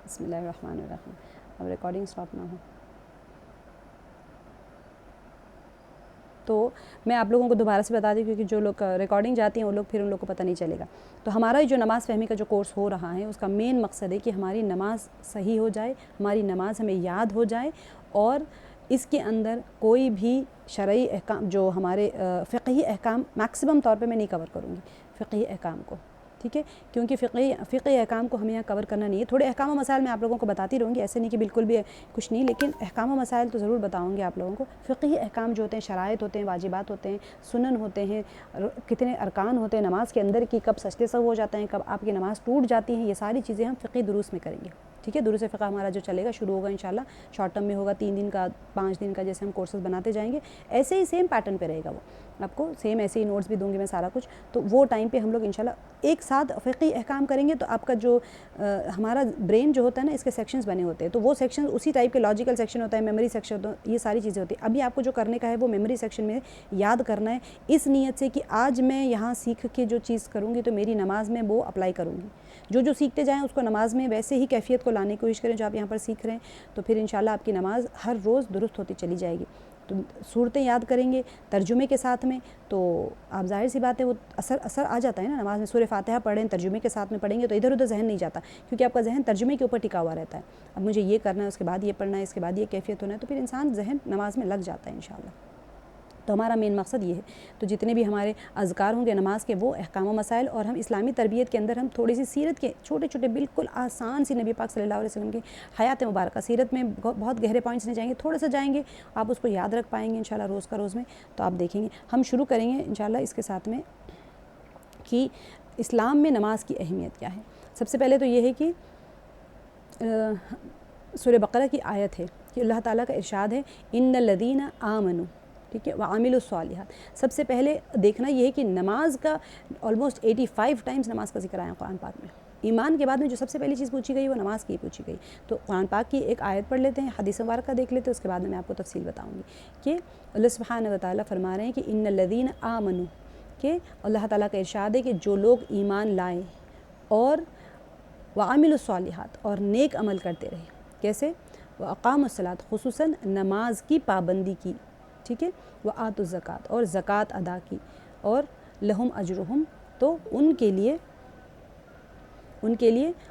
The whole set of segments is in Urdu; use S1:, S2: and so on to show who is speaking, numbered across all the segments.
S1: بسم اللہ الرحمن الرحیم. اب ریکارڈنگ اسٹاپ نہ ہو تو میں آپ لوگوں کو دوبارہ سے بتا دوں، کیونکہ جو لوگ ریکارڈنگ جاتی ہیں وہ لوگ پھر ان لوگ کو پتہ نہیں چلے گا. تو ہمارا جو نماز فہمی کا جو کورس ہو رہا ہے اس کا مین مقصد ہے کہ ہماری نماز صحیح ہو جائے، ہماری نماز ہمیں یاد ہو جائے، اور اس کے اندر کوئی بھی شرعی احکام جو ہمارے فقہی احکام میکسیمم طور پہ میں نہیں کور کروں گی فقہی احکام کو، ٹھیک ہے، کیونکہ فقہی احکام کو ہمیں یہاں کور کرنا نہیں ہے. تھوڑے احکام و مسائل میں آپ لوگوں کو بتاتی رہوں گی، ایسے نہیں کہ بالکل بھی کچھ نہیں، لیکن احکام و مسائل تو ضرور بتاؤں گی آپ لوگوں کو. فقہی احکام جو ہوتے ہیں، شرائط ہوتے ہیں، واجبات ہوتے ہیں، سنن ہوتے ہیں، کتنے ارکان ہوتے ہیں نماز کے اندر کی، کب سجدے سہو ہو جاتے ہیں، کب آپ کی نماز ٹوٹ جاتی ہیں، یہ ساری چیزیں ہم فقہی دروس میں کریں گے. ٹھیک ہے، دروس فقہ ہمارا جو چلے گا شروع ہوگا انشاءاللہ شارٹ ٹرم میں ہوگا، 3 دن کا 5 دن کا، جیسے ہم کورسز بناتے جائیں گے ایسے ہی سیم پیٹرن پہ رہے گا. وہ آپ کو سیم ایسے ہی نوٹس بھی دوں گی میں سارا کچھ. تو وہ ٹائم پہ ہم لوگ انشاءاللہ ایک ساتھ فقہی احکام کریں گے. تو آپ کا جو ہمارا برین جو ہوتا ہے نا، اس کے سیکشنز بنے ہوتے ہیں، تو وہ سیکشن اسی ٹائپ کے لاجیکل سیکشن ہوتا ہے، میموری سیکشن ہوتا ہے، یہ ساری چیزیں ہوتی ہیں. ابھی آپ کو جو کرنے کا ہے وہ میموری سیکشن میں یاد کرنا ہے، اس نیت سے کہ آج میں یہاں سیکھ کے جو چیز کروں گی تو میری نماز میں وہ اپلائی کروں گی. جو سیکھتے جائیں اس کو نماز میں ویسے ہی کیفیت کو لانے کی کوشش کریں جو آپ یہاں پر سیکھ رہے ہیں. تو پھر انشاءاللہ آپ کی نماز ہر روز درست ہوتی چلی جائے گی. تو صورتیں یاد کریں گے ترجمے کے ساتھ میں، تو آپ ظاہر سی بات ہے وہ اثر آ جاتا ہے نا نماز میں. سورہ فاتحہ پڑھیں ترجمے کے ساتھ میں پڑھیں گے تو ادھر ادھر ذہن نہیں جاتا، کیونکہ آپ کا ذہن ترجمے کے اوپر ٹکا ہوا رہتا ہے. اب مجھے یہ کرنا ہے، اس کے بعد یہ پڑھنا ہے، اس کے بعد یہ کیفیت ہونا ہے، تو پھر انسان ذہن نماز میں لگ جاتا ہے انشاءاللہ. تو ہمارا مین مقصد یہ ہے. تو جتنے بھی ہمارے اذکار ہوں گے نماز کے وہ احکام و مسائل، اور ہم اسلامی تربیت کے اندر ہم تھوڑی سی سیرت کے چھوٹے چھوٹے بالکل آسان سی نبی پاک صلی اللہ علیہ وسلم کی حیات مبارکہ، سیرت میں بہت گہرے پوائنٹس نہیں جائیں گے، تھوڑا سا جائیں گے، آپ اس کو یاد رکھ پائیں گے انشاءاللہ روز کا روز میں. تو آپ دیکھیں گے ہم شروع کریں گے انشاءاللہ اس کے ساتھ میں کہ اسلام میں نماز کی اہمیت کیا ہے. سب سے پہلے تو یہ ہے کہ سورہ بقرہ کی آیت ہے کہ اللہ تعالیٰ کا ارشاد ہے ان الذین آمنوا، ٹھیک ہے، وعملوا الصالحات. سب سے پہلے دیکھنا یہ ہے کہ نماز کا آلموسٹ 85 ٹائمز نماز کا ذکر آیا قرآن پاک میں. ایمان کے بعد میں جو سب سے پہلی چیز پوچھی گئی وہ نماز کی پوچھی گئی. تو قرآن پاک کی ایک آیت پڑھ لیتے ہیں، حدیث مبارکہ دیکھ لیتے ہیں، اس کے بعد میں آپ کو تفصیل بتاؤں گی کہ اللہ سبحانہ وتعالیٰ فرما رہے ہیں کہ ان الذین آمنوا، کہ اللہ تعالیٰ کا ارشاد ہے کہ جو لوگ ایمان لائے اور وعملوا الصالحات اور نیک عمل کرتے رہے. کیسے؟ واقاموا الصلاۃ، خصوصاً نماز کی پابندی کی، ٹھیک ہے، وآتوا الزکوٰۃ اور زکوٰۃ ادا کی، اور لہم اجرہم، تو ان کے لیے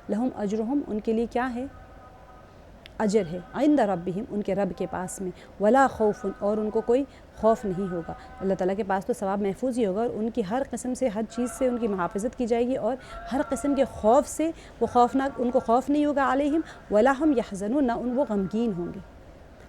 S1: لہم اجرہم، ان کے لیے کیا ہے؟ اجر ہے، عند ربہم، ان کے رب کے پاس میں، ولا خوف، اور ان کو کوئی خوف نہیں ہوگا. اللہ تعالیٰ کے پاس تو ثواب محفوظ ہی ہوگا، اور ان کی ہر قسم سے ہر چیز سے ان کی محافظت کی جائے گی، اور ہر قسم کے خوف سے وہ خوفناک، ان کو خوف نہیں ہوگا. علیہم ولا ہم یحزنون، نہ وہ غمگین ہوں گے.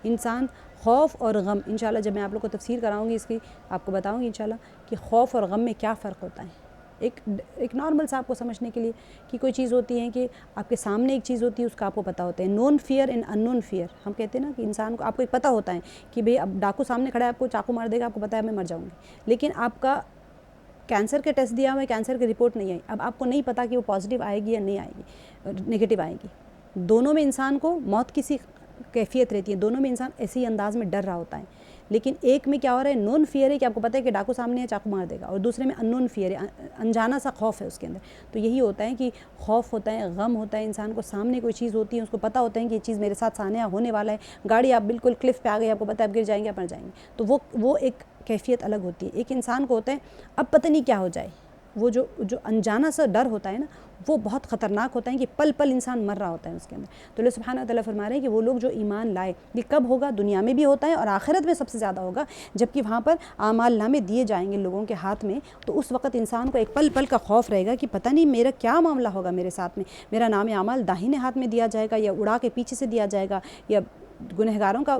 S1: انسان خوف اور غم، انشاءاللہ جب میں آپ لوگ کو تفسیر کراؤں گی اس کی، آپ کو بتاؤں گی انشاءاللہ کہ خوف اور غم میں کیا فرق ہوتا ہے. ایک نارمل سا آپ کو سمجھنے کے لیے کہ کوئی چیز ہوتی ہے کہ آپ کے سامنے ایک چیز ہوتی ہے، اس کا آپ کو پتہ ہوتا ہے. Known fear and unknown fear, ہم کہتے ہیں نا کہ انسان کو آپ کو ایک پتہ ہوتا ہے کہ بھئی اب ڈاکو سامنے کھڑا ہے، آپ کو چاقو مار دے گا، آپ کو پتہ ہے میں مر جاؤں گی. لیکن آپ کا کینسر کے ٹیسٹ دیا ہوا ہے، کینسر کی رپورٹ نہیں آئی، اب آپ کو نہیں پتہ کہ وہ پازیٹیو آئے گی یا نہیں آئے گی، نیگیٹو آئے گی. دونوں میں انسان کو موت کی سی کیفیت رہتی ہے، دونوں میں انسان ایسے ہی انداز میں ڈر رہا ہوتا ہے. لیکن ایک میں کیا ہو رہا ہے؟ نون فیئر ہے کہ آپ کو پتہ ہے کہ ڈاکو سامنے ہے، چاقو مار دے گا، اور دوسرے میں ان نون فیئر ہے، انجانا سا خوف ہے اس کے اندر. تو یہی ہوتا ہے کہ خوف ہوتا ہے، غم ہوتا ہے، انسان کو سامنے کوئی چیز ہوتی ہے، اس کو پتہ ہوتا ہے کہ یہ چیز میرے ساتھ سانحہ ہونے والا ہے. گاڑی آپ بالکل کلف پہ آ گئی، آپ کو پتہ ہے آپ گر جائیں گے، آپ مر جائیں گے، تو وہ ایک کیفیت الگ ہوتی ہے. ایک انسان کو ہوتا ہے اب پتہ نہیں کیا ہو جائے، وہ جو انجانا سا ڈر ہوتا ہے نا، وہ بہت خطرناک ہوتا ہے کہ پل پل انسان مر رہا ہوتا ہے اس کے اندر. تو اللہ سبحانہ وتعالیٰ فرما رہے ہیں کہ وہ لوگ جو ایمان لائے، یہ کب ہوگا؟ دنیا میں بھی ہوتا ہے اور آخرت میں سب سے زیادہ ہوگا، جب کہ وہاں پر اعمال نامے دیے جائیں گے لوگوں کے ہاتھ میں. تو اس وقت انسان کو ایک پل پل کا خوف رہے گا کہ پتہ نہیں میرا کیا معاملہ ہوگا میرے ساتھ میں. میرا نام اعمال داہنے ہاتھ میں دیا جائے گا یا اڑا کے پیچھے سے دیا جائے گا، یا گنہگاروں کا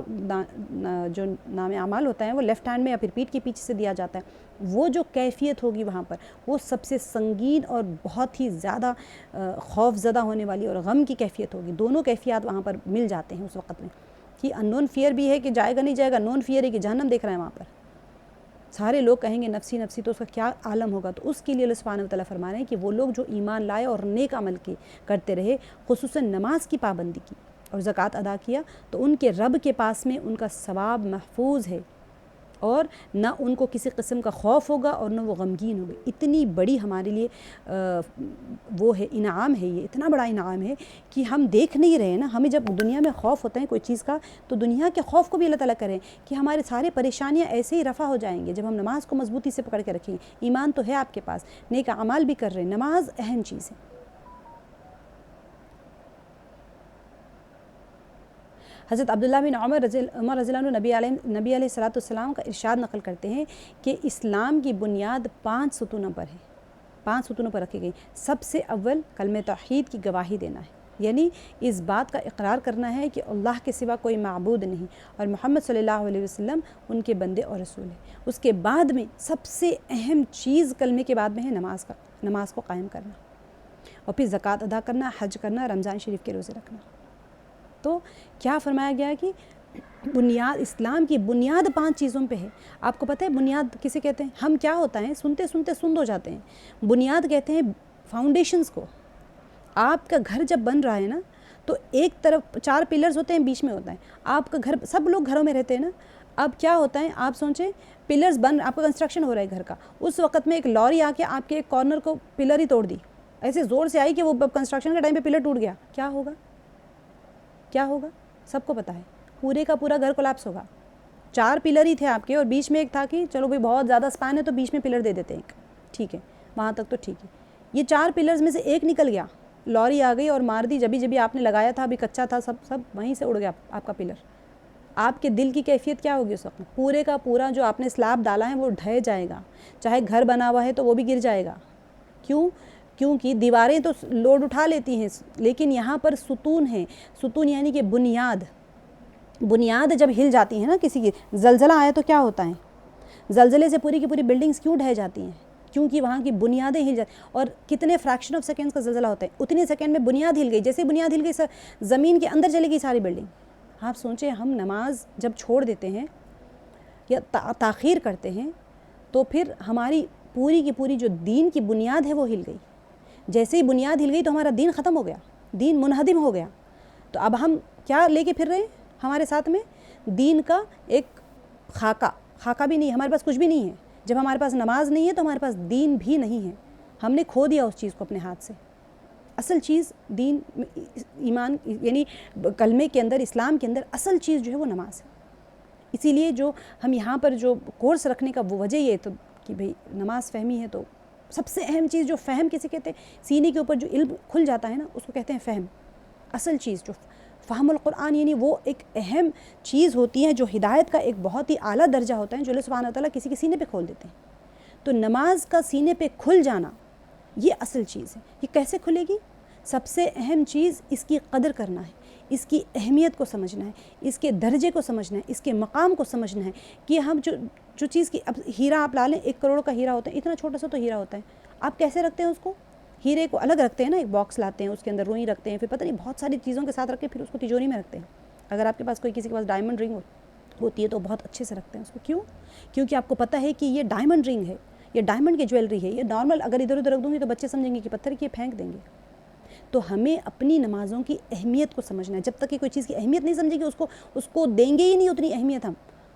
S1: جو نام اعمال ہوتا ہے وہ لیفٹ ہینڈ میں یا پھر پیٹھ کے پیچھے سے دیا جاتا ہے. وہ جو کیفیت ہوگی وہاں پر، وہ سب سے سنگین اور بہت ہی زیادہ خوف زدہ ہونے والی اور غم کی کیفیت ہوگی. دونوں کیفیات وہاں پر مل جاتے ہیں اس وقت میں، کہ ان نون فیئر بھی ہے کہ جائے گا نہیں جائے گا، نون فیئر ہے کہ جہنم دیکھ رہے ہیں وہاں پر. سارے لوگ کہیں گے نفسی نفسی، تو اس کا کیا عالم ہوگا. تو اس کے لیے اللہ سبحانہ وتعالیٰ فرما رہے ہیں کہ وہ لوگ جو ایمان لائے اور نیک عمل کرتے رہے، خصوصاً نماز کی پابندی کی اور زکوٰۃ ادا کیا، تو ان کے رب کے پاس میں ان کا ثواب محفوظ ہے. اور نہ ان کو کسی قسم کا خوف ہوگا اور نہ وہ غمگین ہوگی. اتنی بڑی ہمارے لیے وہ ہے انعام ہے، یہ اتنا بڑا انعام ہے کہ ہم دیکھ نہیں رہے نا. ہمیں جب دنیا میں خوف ہوتا ہے کوئی چیز کا تو دنیا کے خوف کو بھی اللہ تعالیٰ کریں کہ ہمارے سارے پریشانیاں ایسے ہی رفع ہو جائیں گے جب ہم نماز کو مضبوطی سے پکڑ کے رکھیں گے. ایمان تو ہے آپ کے پاس، نیک اعمال بھی کر رہے ہیں، نماز اہم چیز ہے. حضرت عبداللہ بن عمر رضی اللہ عنہ نبی علیہ الصلوۃ والسلام کا ارشاد نقل کرتے ہیں کہ اسلام کی بنیاد 5 ستونوں پر ہے، 5 ستونوں پر رکھی گئی. سب سے اول کلمہ توحید کی گواہی دینا ہے، یعنی اس بات کا اقرار کرنا ہے کہ اللہ کے سوا کوئی معبود نہیں اور محمد صلی اللہ علیہ وسلم ان کے بندے اور رسول ہیں. اس کے بعد میں سب سے اہم چیز کلمے کے بعد میں ہے نماز کو قائم کرنا، اور پھر زکوٰۃ ادا کرنا، حج کرنا، رمضان شریف کے روزے رکھنا. تو کیا فرمایا گیا کہ بنیاد، اسلام کی بنیاد 5 چیزوں پہ ہے. آپ کو پتہ ہے بنیاد کسے کہتے ہیں؟ ہم کیا ہوتا ہے سنتے سنتے سند ہو جاتے ہیں. بنیاد کہتے ہیں فاؤنڈیشنز کو. آپ کا گھر جب بن رہا ہے نا تو ایک طرف 4 پلرز ہوتے ہیں، بیچ میں ہوتا ہے آپ کا گھر. سب لوگ گھروں میں رہتے ہیں نا. اب کیا ہوتا ہے آپ سوچیں، پلرز آپ کا کنسٹرکشن ہو رہا ہے گھر کا، اس وقت میں ایک لوری آ کے آپ کے ایک کارنر کو پلر ہی توڑ دی، ایسے زور سے آئی کہ وہ کنسٹرکشن کے ٹائم پہ پلر ٹوٹ گیا. کیا ہوگا سب کو پتہ ہے، پورے کا پورا گھر کولیپس ہوگا. 4 پلر ہی تھے آپ کے اور بیچ میں ایک تھا کہ چلو بھائی بہت زیادہ اسپین ہے تو بیچ میں پلر دے دیتے ہیں ایک، ٹھیک ہے وہاں تک تو ٹھیک ہے. یہ 4 پلرز میں سے ایک نکل گیا، لوری آ گئی اور مار دی. جبھی آپ نے لگایا تھا ابھی کچا تھا، سب وہیں سے اڑ گیا آپ کا پلر. آپ کے دل کی کیفیت کیا ہوگی اس وقت؟ پورے کا پورا جو آپ نے سلیب ڈالا ہے وہ ڈھہ جائے گا. چاہے گھر بنا ہوا ہے تو وہ بھی گر جائے گا. کیونکہ دیواریں تو لوڈ اٹھا لیتی ہیں، لیکن یہاں پر ستون ہیں. ستون یعنی کہ بنیاد جب ہل جاتی ہے نا، کسی کی زلزلہ آیا تو کیا ہوتا ہے؟ زلزلے سے پوری کی پوری بلڈنگز کیوں ڈھہ جاتی ہیں؟ کیونکہ وہاں کی بنیادیں ہل جاتی. اور کتنے فریکشن آف سیکنڈز کا زلزلہ ہوتا ہے، اتنی سیکنڈ میں بنیاد ہل گئی. جیسے بنیاد ہل گئی زمین کے اندر چلے گئی ساری بلڈنگ. آپ سوچیں ہم نماز جب چھوڑ دیتے ہیں یا تاخیر کرتے ہیں تو پھر ہماری پوری کی پوری جو دین کی بنیاد ہے وہ ہل گئی. جیسے ہی بنیاد ہل گئی تو ہمارا دین ختم ہو گیا، دین منہدم ہو گیا. تو اب ہم کیا لے کے پھر رہے ہیں ہمارے ساتھ میں؟ دین کا ایک خاکہ بھی نہیں، ہمارے پاس کچھ بھی نہیں ہے. جب ہمارے پاس نماز نہیں ہے تو ہمارے پاس دین بھی نہیں ہے. ہم نے کھو دیا اس چیز کو اپنے ہاتھ سے. اصل چیز دین، ایمان یعنی کلمے کے اندر، اسلام کے اندر اصل چیز جو ہے وہ نماز ہے. اسی لیے جو ہم یہاں پر جو کورس رکھنے کا وہ وجہ یہ تو کہ بھئی نماز فہمی ہے. تو سب سے اہم چیز جو فہم کسے کہتے ہیں؟ سینے کے اوپر جو علم کھل جاتا ہے نا اس کو کہتے ہیں فہم. اصل چیز جو فہم القرآن یعنی وہ ایک اہم چیز ہوتی ہے جو ہدایت کا ایک بہت ہی اعلیٰ درجہ ہوتا ہے جو اللہ سبحانہ وتعالیٰ کسی کے سینے پہ کھول دیتے ہیں. تو نماز کا سینے پہ کھل جانا یہ اصل چیز ہے. یہ کیسے کھلے گی؟ سب سے اہم چیز اس کی قدر کرنا ہے، اس کی اہمیت کو سمجھنا ہے، اس کے درجے کو سمجھنا ہے، اس کے مقام کو سمجھنا ہے کہ ہم جو چیز کی، اب ہیرا آپ لا لیں، 1 کروڑ کا ہیرا ہوتا ہے، اتنا چھوٹا سا تو ہیرا ہوتا ہے. آپ کیسے رکھتے ہیں اس کو؟ ہیرے کو الگ رکھتے ہیں نا، ایک باکس لاتے ہیں، اس کے اندر روئی رکھتے ہیں، پھر پتہ نہیں بہت ساری چیزوں کے ساتھ رکھ کے پھر اس کو تجوری میں رکھتے ہیں. اگر آپ کے پاس کسی کے پاس ڈائمنڈ رنگ ہوتی ہے تو بہت اچھے سے رکھتے ہیں اس کو. کیونکہ آپ کو پتہ ہے کہ یہ ڈائمنڈ رنگ ہے، یہ ڈائمنڈ کی جویلری ہے. یہ نارمل اگر ادھر ادھر رکھ دوں گی تو بچے سمجھیں گے کہ پتھر کی پھینک دیں گے. تو ہمیں اپنی نمازوں کی اہمیت کو سمجھنا ہے. جب تک کہ کوئی چیز کی اہمیت نہیں سمجھے گی اس کو دیں گے ہی نہیں اتنی اہمیت.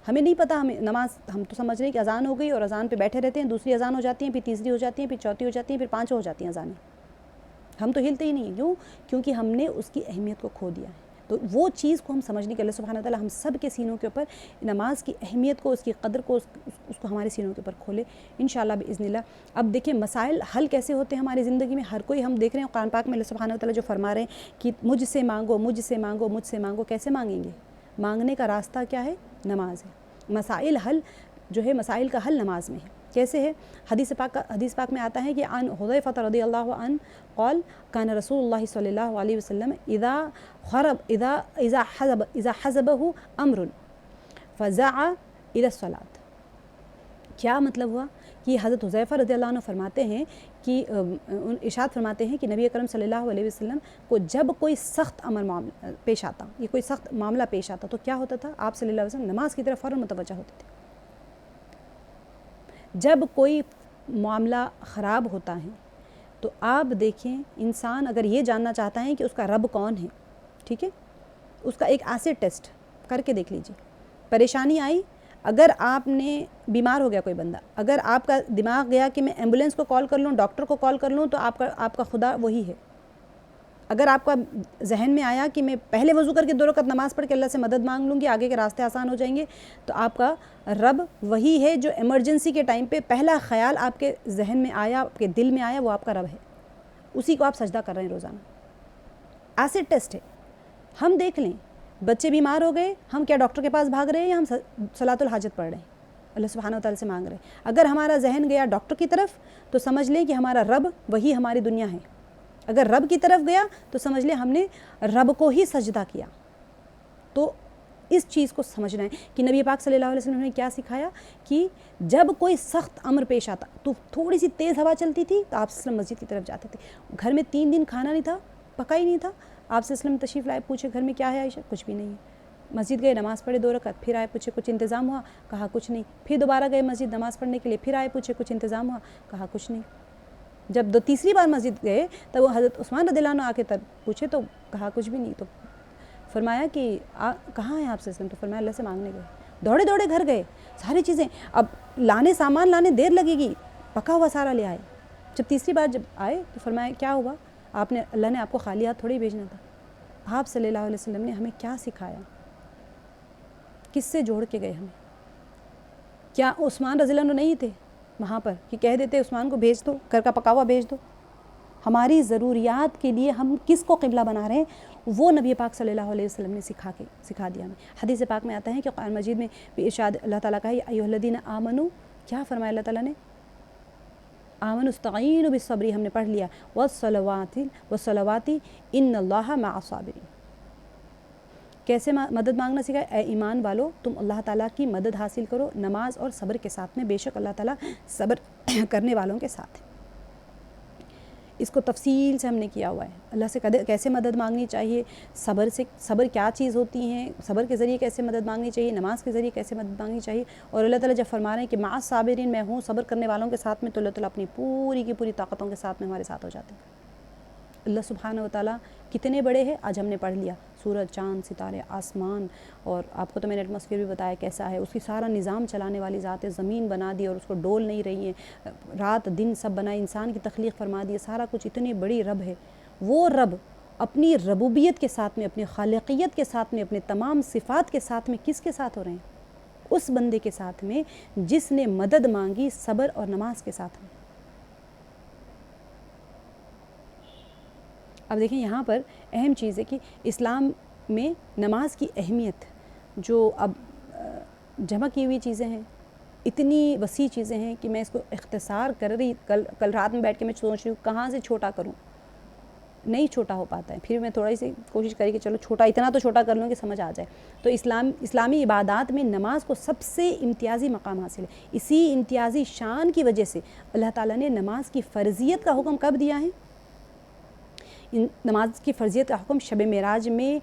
S1: ہمیں نہیں پتہ. ہمیں نماز ہم تو سمجھ رہے ہیں کہ اذان ہو گئی اور اذان پہ بیٹھے رہتے ہیں، دوسری اذان ہو جاتی ہیں، پھر تیسری ہو جاتی ہیں، پھر چوتھی ہو جاتی ہیں، پھر 5 ہو جاتی ہیں اذانیں. ہم تو ہلتے ہی نہیں. کیونکہ ہم نے اس کی اہمیت کو کھو دیا ہے. تو وہ چیز کو ہم سمجھنے کے اللہ سبحانہ وتعالیٰ ہم سب کے سینوں کے اوپر نماز کی اہمیت کو، اس کی قدر کو، اس کو ہمارے سینوں کے اوپر کھولے انشاءاللہ باذن اللہ. اب دیکھیں مسائل حل کیسے ہوتے ہیں ہماری زندگی میں. ہر کوئی ہم دیکھ رہے ہیں قرآن پاک میں اللہ سبحانہ وتعالیٰ جو فرما رہے ہیں کہ مجھ سے مانگو، مجھ سے مانگو، مجھ سے مانگو. کیسے مانگیں گے؟ مانگنے کا راستہ کیا ہے؟ نماز ہے. مسائل حل جو ہے، مسائل کا حل نماز میں ہے. کیسے ہے؟ حدیث پاک میں آتا ہے کہ عن حذیفہ رضی اللہ عنہ قال کان رسول اللہ صلی اللہ علیہ وسلم اذا حزبہ امر فزع الى الصلاۃ. کیا مطلب ہوا کہ حضرت حذیفہ رضی اللہ عنہ فرماتے ہیں کہ ارشاد فرماتے ہیں کہ نبی اکرم صلی اللہ علیہ وسلم کو جب کوئی سخت معاملہ پیش آتا، یہ کوئی سخت معاملہ پیش آتا تو کیا ہوتا تھا؟ آپ صلی اللہ علیہ وسلم نماز کی طرف فوراً متوجہ ہوتے تھے. جب کوئی معاملہ خراب ہوتا ہے تو آپ دیکھیں، انسان اگر یہ جاننا چاہتا ہے کہ اس کا رب کون ہے، ٹھیک ہے، اس کا ایک ایسڈ ٹیسٹ کر کے دیکھ لیجیے. پریشانی آئی، اگر آپ نے بیمار ہو گیا کوئی بندہ، اگر آپ کا دماغ گیا کہ میں ایمبولینس کو کال کر لوں، ڈاکٹر کو کال کر لوں، تو آپ کا خدا وہی ہے۔ اگر آپ کا ذہن میں آیا کہ میں پہلے وضو کر کے 2 رکعت نماز پڑھ کے اللہ سے مدد مانگ لوں گی، آگے کے راستے آسان ہو جائیں گے، تو آپ کا رب وہی ہے جو ایمرجنسی کے ٹائم پہ پہلا خیال آپ کے ذہن میں آیا، آپ کے دل میں آیا، وہ آپ کا رب ہے، اسی کو آپ سجدہ کر رہے ہیں روزانہ۔ ایسڈ ٹیسٹ ہے، ہم دیکھ لیں بچے بیمار ہو گئے، ہم کیا ڈاکٹر کے پاس بھاگ رہے ہیں یا ہم صلاۃ الحاجت پڑھ رہے ہیں، اللہ سبحانہ و تعالیٰ سے مانگ رہے ہیں؟ اگر ہمارا ذہن گیا ڈاکٹر کی طرف تو سمجھ لیں کہ ہمارا رب وہی ہماری دنیا ہے، اگر رب کی طرف گیا تو سمجھ لیں ہم نے رب کو ہی سجدہ کیا۔ تو اس چیز کو سمجھنا ہے کہ نبی پاک صلی اللہ علیہ وسلم نے کیا سکھایا کہ جب کوئی سخت امر پیش آتا تو تھوڑی سی تیز ہوا چلتی تھی تو آپ صلی اللہ علیہ وسلم مسجد کی طرف جاتے تھے۔ گھر میں 3 دن کھانا نہیں تھا، پکا ہی نہیں تھا، آپ صلی اللہ علیہ وسلم تشریف لائے، پوچھے گھر میں کیا ہے عائشہ؟ کچھ بھی نہیں ہے۔ مسجد گئے، نماز پڑھے 2 رکعت، پھر آئے، پوچھے کچھ انتظام ہوا؟ کہا کچھ نہیں۔ پھر دوبارہ گئے مسجد نماز پڑھنے کے لیے، پھر آئے، پوچھے کچھ انتظام ہوا؟ کہا کچھ نہیں۔ جب تیسری بار مسجد گئے تب وہ حضرت عثمان رضی اللہ عنہ آ کے تب پوچھے تو کہا کچھ بھی نہیں۔ تو فرمایا کہ کہاں ہیں آپ سے؟ تو فرمایا اللہ سے مانگنے گئے۔ دوڑے دوڑے گھر گئے، ساری چیزیں اب سامان لانے دیر لگے گی، پکا ہوا سارا لے آئے۔ جب تیسری بار جب آئے تو فرمایا کیا ہوا؟ اللہ نے آپ کو خالی ہاتھ تھوڑی بھیجنا تھا۔ آپ صلی اللہ علیہ وسلم نے ہمیں کیا سکھایا، کس سے جوڑ کے گئے ہمیں؟ کیا عثمان رضی اللہ عنہ نہیں تھے وہاں پر کہ کہہ دیتے عثمان کو بھیج دو، گھر کا پکا ہوا بھیج دو؟ ہماری ضروریات کے لیے ہم کس کو قبلہ بنا رہے ہیں، وہ نبی پاک صلی اللہ علیہ وسلم نے سکھا دیا ہمیں۔ حدیث پاک میں آتا ہے کہ قرآن مجید میں ارشاد اللہ تعالیٰ کا ہے ایھا الذین آمنوا، کیا فرمایا اللہ تعالیٰ نے؟ آمنوا استعینوا بالصبر، ہم نے پڑھ لیا، والصلوات ان اللہ مع الصابرین۔ کیسے مدد مانگنا سکھایا؟ اے ایمان والو تم اللہ تعالیٰ کی مدد حاصل کرو نماز اور صبر کے ساتھ میں، بے شک اللہ تعالیٰ صبر کرنے والوں کے ساتھ ہے۔ اس کو تفصیل سے ہم نے کیا ہوا ہے، اللہ سے کیسے مدد مانگنی چاہیے، صبر کیا چیز ہوتی ہیں، صبر کے ذریعے کیسے مدد مانگنی چاہیے، نماز کے ذریعے کیسے مدد مانگنی چاہیے، اور اللہ تعالیٰ جب فرما رہے ہیں کہ مع الصابرین، میں ہوں صبر کرنے والوں کے ساتھ میں، تو اللہ تعالیٰ اپنی پوری کی پوری طاقتوں کے ساتھ میں ہمارے ساتھ ہو جاتے ہیں۔ اللہ سبحانہ و تعالیٰ کتنے بڑے ہیں، آج ہم نے پڑھ لیا، سورج، چاند، ستارے، آسمان، اور آپ کو تو میں نے ایٹماسفیئر بھی بتایا کیسا ہے، اس کی سارا نظام چلانے والی ذات ہے، زمین بنا دی اور اس کو ڈول نہیں رہی ہے، رات دن سب بنائے، انسان کی تخلیق فرما دی ہے، سارا کچھ اتنی بڑی رب ہے۔ وہ رب اپنی ربوبیت کے ساتھ میں، اپنی خالقیت کے ساتھ میں، اپنے تمام صفات کے ساتھ میں کس کے ساتھ ہو رہے ہیں؟ اس بندے کے ساتھ میں جس نے مدد مانگی صبر اور نماز کے ساتھ میں۔ اب دیکھیں یہاں پر اہم چیز ہے کہ اسلام میں نماز کی اہمیت، جو اب جمع کی ہوئی چیزیں ہیں، اتنی وسیع چیزیں ہیں کہ میں اس کو اختصار کر رہی، کل رات میں بیٹھ کے میں سوچ رہی ہوں کہاں سے چھوٹا کروں، نہیں چھوٹا ہو پاتا ہے، پھر میں تھوڑی سی کوشش کری کہ چلو چھوٹا، اتنا تو چھوٹا کر لوں کہ سمجھ آ جائے۔ تو اسلامی عبادات میں نماز کو سب سے امتیازی مقام حاصل ہے، اسی امتیازی شان کی وجہ سے اللہ تعالیٰ نے نماز کی فرضیت کا حکم کب دیا ہے؟ نماز کی فرضیت کا حکم شب معراج میں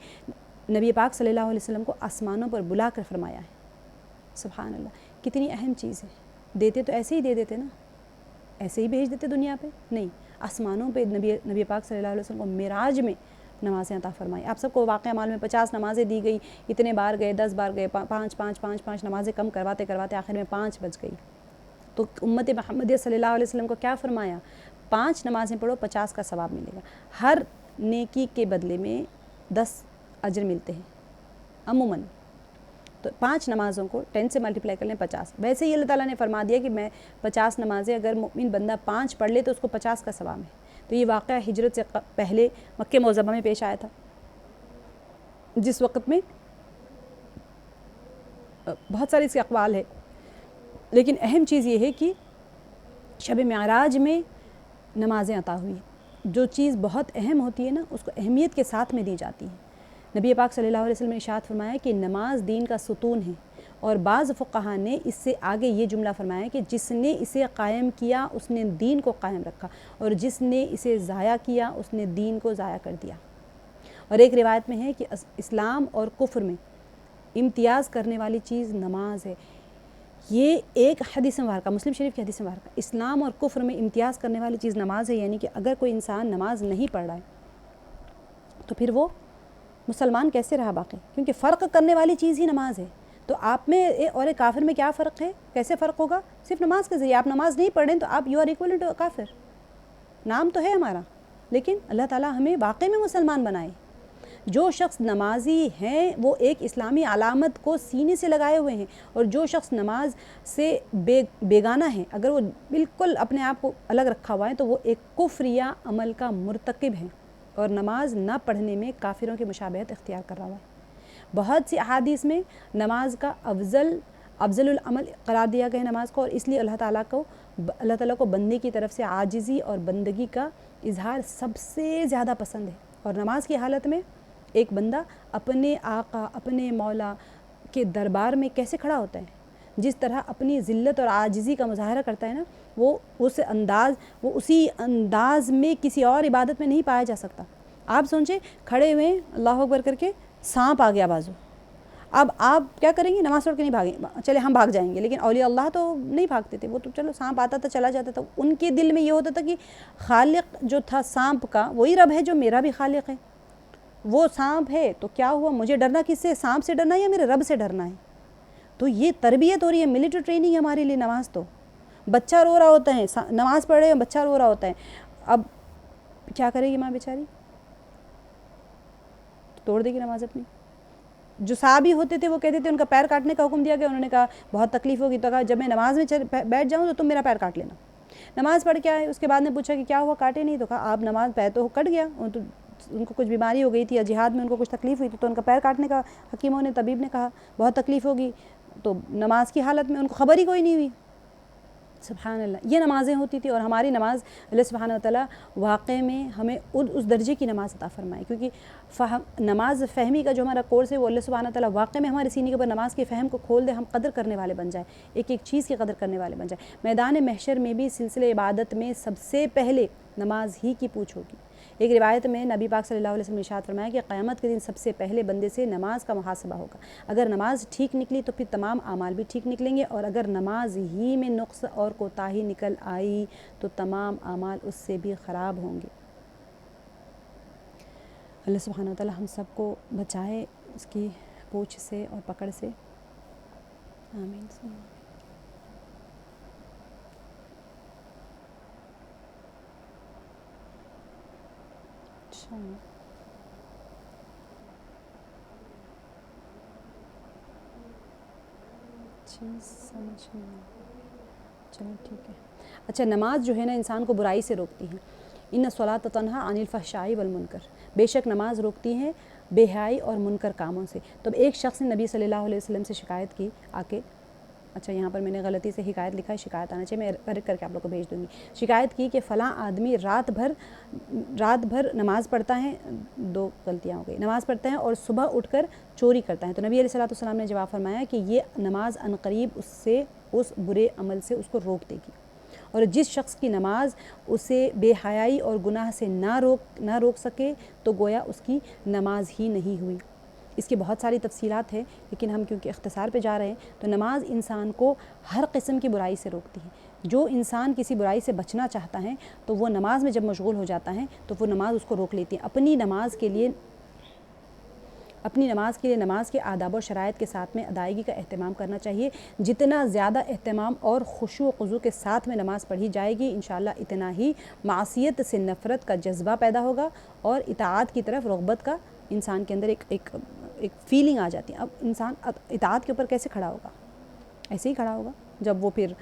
S1: نبی پاک صلی اللہ علیہ وسلم کو آسمانوں پر بلا کر فرمایا ہے۔ سبحان اللہ، کتنی اہم چیز ہے۔ دیتے تو ایسے ہی دے دیتے نا، ایسے ہی بھیج دیتے دنیا پہ؟ نہیں، آسمانوں پہ نبی پاک صلی اللہ علیہ وسلم کو معراج میں نمازیں عطا فرمائی۔ آپ سب کو واقعہ معلوم ہے، 50 نمازیں دی گئی، اتنے بار گئے، 10 بار گئے، 5 نمازیں کم کرواتے کرواتے آخر میں 5 بج گئی۔ تو امت محمدیہ صلی اللہ علیہ وسلم کو کیا فرمایا؟ 5 نمازیں پڑھو، 50 کا ثواب ملے گا، ہر نیکی کے بدلے میں 10 اجر ملتے ہیں عموماً۔ تو 5 نمازوں کو 10 سے ملٹیپلائی کر لیں 50۔ ویسے ہی اللہ تعالیٰ نے فرما دیا کہ میں 50 نمازیں اگر مومن بندہ 5 پڑھ لے تو اس کو 50 کا ثواب ہے۔ تو یہ واقعہ ہجرت سے پہلے مکہ معظمہ میں پیش آیا تھا، جس وقت میں بہت سارے اس کے اقوال ہے، لیکن اہم چیز یہ ہے کہ شب معراج میں نمازیں عطا ہوئی۔ جو چیز بہت اہم ہوتی ہے نا، اس کو اہمیت کے ساتھ میں دی جاتی ہے۔ نبی پاک صلی اللہ علیہ وسلم نے ارشاد فرمایا کہ نماز دین کا ستون ہے، اور بعض فقہا نے اس سے آگے یہ جملہ فرمایا کہ جس نے اسے قائم کیا اس نے دین کو قائم رکھا، اور جس نے اسے ضائع کیا اس نے دین کو ضائع کر دیا۔ اور ایک روایت میں ہے کہ اسلام اور کفر میں امتیاز کرنے والی چیز نماز ہے۔ یہ ایک حدیث مبارکہ، مسلم شریف کی حدیث مبارکہ، اسلام اور کفر میں امتیاز کرنے والی چیز نماز ہے، یعنی کہ اگر کوئی انسان نماز نہیں پڑھ رہا ہے تو پھر وہ مسلمان کیسے رہا باقی؟ کیونکہ فرق کرنے والی چیز ہی نماز ہے۔ تو آپ میں اور ایک کافر میں کیا فرق ہے؟ کیسے فرق ہوگا؟ صرف نماز کے ذریعے. آپ نماز نہیں پڑھ رہے ہیں تو آپ یو آر ایکول ٹو کافر. نام تو ہے ہمارا لیکن اللہ تعالیٰ ہمیں واقعی میں مسلمان بنائے. جو شخص نمازی ہیں وہ ایک اسلامی علامت کو سینے سے لگائے ہوئے ہیں، اور جو شخص نماز سے بیگانہ ہے، اگر وہ بالکل اپنے آپ کو الگ رکھا ہوا ہے تو وہ ایک کفریہ عمل کا مرتکب ہے اور نماز نہ پڑھنے میں کافروں کی مشابہت اختیار کر رہا ہوا ہے. بہت سی احادیث میں نماز کا افضل العمل قرار دیا گیا ہے نماز کو، اور اس لیے اللہ تعالیٰ کو بندے کی طرف سے عاجزی اور بندگی کا اظہار سب سے زیادہ پسند ہے. اور نماز کی حالت میں ایک بندہ اپنے آقا، اپنے مولا کے دربار میں کیسے کھڑا ہوتا ہے، جس طرح اپنی ذلت اور عاجزی کا مظاہرہ کرتا ہے نا، وہ اسی انداز میں کسی اور عبادت میں نہیں پایا جا سکتا. آپ سوچیں، کھڑے ہوئے اللہ اکبر کر کے سانپ آ گیا بازو، اب آپ کیا کریں گے؟ نماز پڑھ کے نہیں بھاگیں، چلے ہم بھاگ جائیں گے، لیکن اولیاء اللہ تو نہیں بھاگتے تھے، وہ تو چلو سانپ آتا تھا چلا جاتا تھا. ان کے دل میں یہ ہوتا تھا کہ خالق جو تھا سانپ کا وہی رب ہے جو میرا بھی خالق ہے. وہ سانپ ہے تو کیا ہوا، مجھے ڈرنا کس سے؟ سانپ سے ڈرنا ہے یا میرے رب سے ڈرنا ہے؟ تو یہ تربیت ہو رہی ہے، ملٹری ٹریننگ ہے ہمارے لیے نماز. تو بچہ رو رہا ہوتا ہے، نماز پڑھ رہے ہیں، بچہ رو رہا ہوتا ہے، اب کیا کرے گی ماں بیچاری؟ توڑ دے گی نماز اپنی. جو صحابی ہوتے تھے وہ کہتے تھے، ان کا پیر کاٹنے کا حکم دیا گیا، انہوں نے کہا بہت تکلیف ہوگی، تو کہا جب میں نماز میں بیٹھ جاؤں تو تم میرا پیر کاٹ لینا. نماز پڑھ کے آئے، اس کے بعد نے پوچھا کہ کیا ہوا، کاٹے نہیں؟ تو کہا آپ نماز پیر تو کٹ گیا، ان کو کچھ بیماری ہو گئی تھی یا جہاد میں ان کو کچھ تکلیف ہوئی تھی تو ان کا پیر کاٹنے کا حکیموں نے، طبیب نے کہا بہت تکلیف ہوگی. تو نماز کی حالت میں ان کو خبر ہی کوئی نہیں ہوئی. سبحان اللہ، یہ نمازیں ہوتی تھی. اور ہماری نماز اللہ سبحانہ وتعالیٰ واقع میں ہمیں اس درجے کی نماز عطا فرمائے، کیونکہ نماز فہمی کا جو ہمارا کورس ہے وہ اللہ سبحانہ وتعالیٰ واقع میں ہمارے سینے کے اوپر نماز کے فہم کو کھول دے، ہم قدر کرنے والے بن جائیں، ایک ایک چیز کی قدر کرنے والے بن جائیں. میدان محشر میں بھی سلسلے عبادت میں سب سے پہلے نماز ہی کی پوچھ ہوگی. ایک روایت میں نبی پاک صلی اللہ علیہ وسلم نے ارشاد فرمایا کہ قیامت کے دن سب سے پہلے بندے سے نماز کا محاسبہ ہوگا. اگر نماز ٹھیک نکلی تو پھر تمام اعمال بھی ٹھیک نکلیں گے، اور اگر نماز ہی میں نقص اور کوتاہی نکل آئی تو تمام اعمال اس سے بھی خراب ہوں گے. اللہ سبحانہ وتعالی ہم سب کو بچائے اس کی پوچھ سے اور پکڑ سے. آمین. چلو ٹھیک ہے. اچھا، نماز جو ہے نا انسان کو برائی سے روکتی ہے. ان الصلاۃ تنہی عن الفحشاء والمنکر، بے شک نماز روکتی ہے بے حیائی اور منکر کاموں سے. تو ایک شخص نے نبی صلی اللہ علیہ وسلم سے شکایت کی آ کے، اچھا یہاں پر میں نے غلطی سے حکایت لکھا ہے، شکایت آنا چاہیے، میں کریکٹ کر کے آپ لوگ کو بھیج دوں گی. شکایت کی کہ فلاں آدمی رات بھر نماز پڑھتا ہے، دو غلطیاں ہو گئی، نماز پڑھتا ہے اور صبح اٹھ کر چوری کرتا ہے. تو نبی علیہ الصلوۃ والسلام نے جواب فرمایا کہ یہ نماز عنقریب اس برے عمل سے اس کو روک دے گی، اور جس شخص کی نماز اسے بے حیائی اور گناہ سے نہ روک سکے تو گویا اس کی نماز ہی نہیں ہوئی. اس کی بہت ساری تفصیلات ہیں، لیکن ہم کیونکہ اختصار پہ جا رہے ہیں تو نماز انسان کو ہر قسم کی برائی سے روکتی ہے. جو انسان کسی برائی سے بچنا چاہتا ہے تو وہ نماز میں جب مشغول ہو جاتا ہے تو وہ نماز اس کو روک لیتی ہے. اپنی نماز کے لیے نماز کے آداب و شرائط کے ساتھ میں ادائیگی کا اہتمام کرنا چاہیے. جتنا زیادہ اہتمام اور خشوع و خضوع کے ساتھ میں نماز پڑھی جائے گی انشاءاللہ اتنا ہی معصیت سے نفرت کا جذبہ پیدا ہوگا اور اطاعت کی طرف رغبت کا انسان کے اندر ایک فیلنگ آ جاتی ہے. اب انسان اطاعت کے اوپر کیسے کھڑا ہوگا؟ ایسے ہی کھڑا ہوگا جب وہ پھر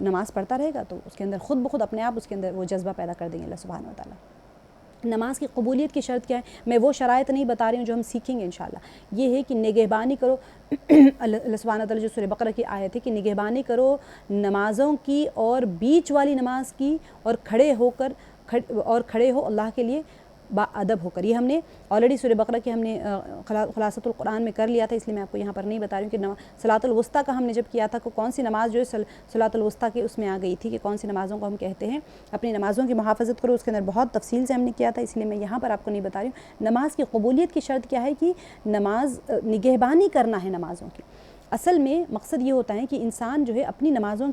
S1: نماز پڑھتا رہے گا تو اس کے اندر خود بخود اپنے آپ اس کے اندر وہ جذبہ پیدا کر دیں گے اللہ سبحانہ وتعالیٰ. نماز کی قبولیت کی شرط کیا ہے؟ میں وہ شرائط نہیں بتا رہی ہوں جو ہم سیکھیں گے انشاءاللہ. یہ ہے کہ نگہبانی کرو. اللہ سبحانہ وتعالیٰ جو سورہ بقرہ کی آیت ہے کہ نگہبانی کرو نمازوں کی اور بیچ والی نماز کی، اور کھڑے ہو اللہ کے لیے با ادب ہو کر. یہ ہم نے آلریڈی سورہ بقرہ کے ہم نے خلاصۃ القرآن میں کر لیا تھا، اس لیے میں آپ کو یہاں پر نہیں بتا رہی ہوں کہ صلاۃ الوسطیٰ کا ہم نے جب کیا تھا کہ کون سی نماز جو ہے صلاۃ الوسطیٰ کی اس میں آ گئی تھی کہ کون سی نمازوں کو ہم کہتے ہیں. اپنی نمازوں کی محافظت کرو، اس کے اندر بہت تفصیل سے ہم نے کیا تھا، اس لیے میں یہاں پر آپ کو نہیں بتا رہی ہوں. نماز کی قبولیت کی شرط کیا ہے کہ نماز نگہبانی کرنا ہے نمازوں کی. اصل میں مقصد یہ ہوتا ہے کہ انسان جو ہے اپنی نمازوں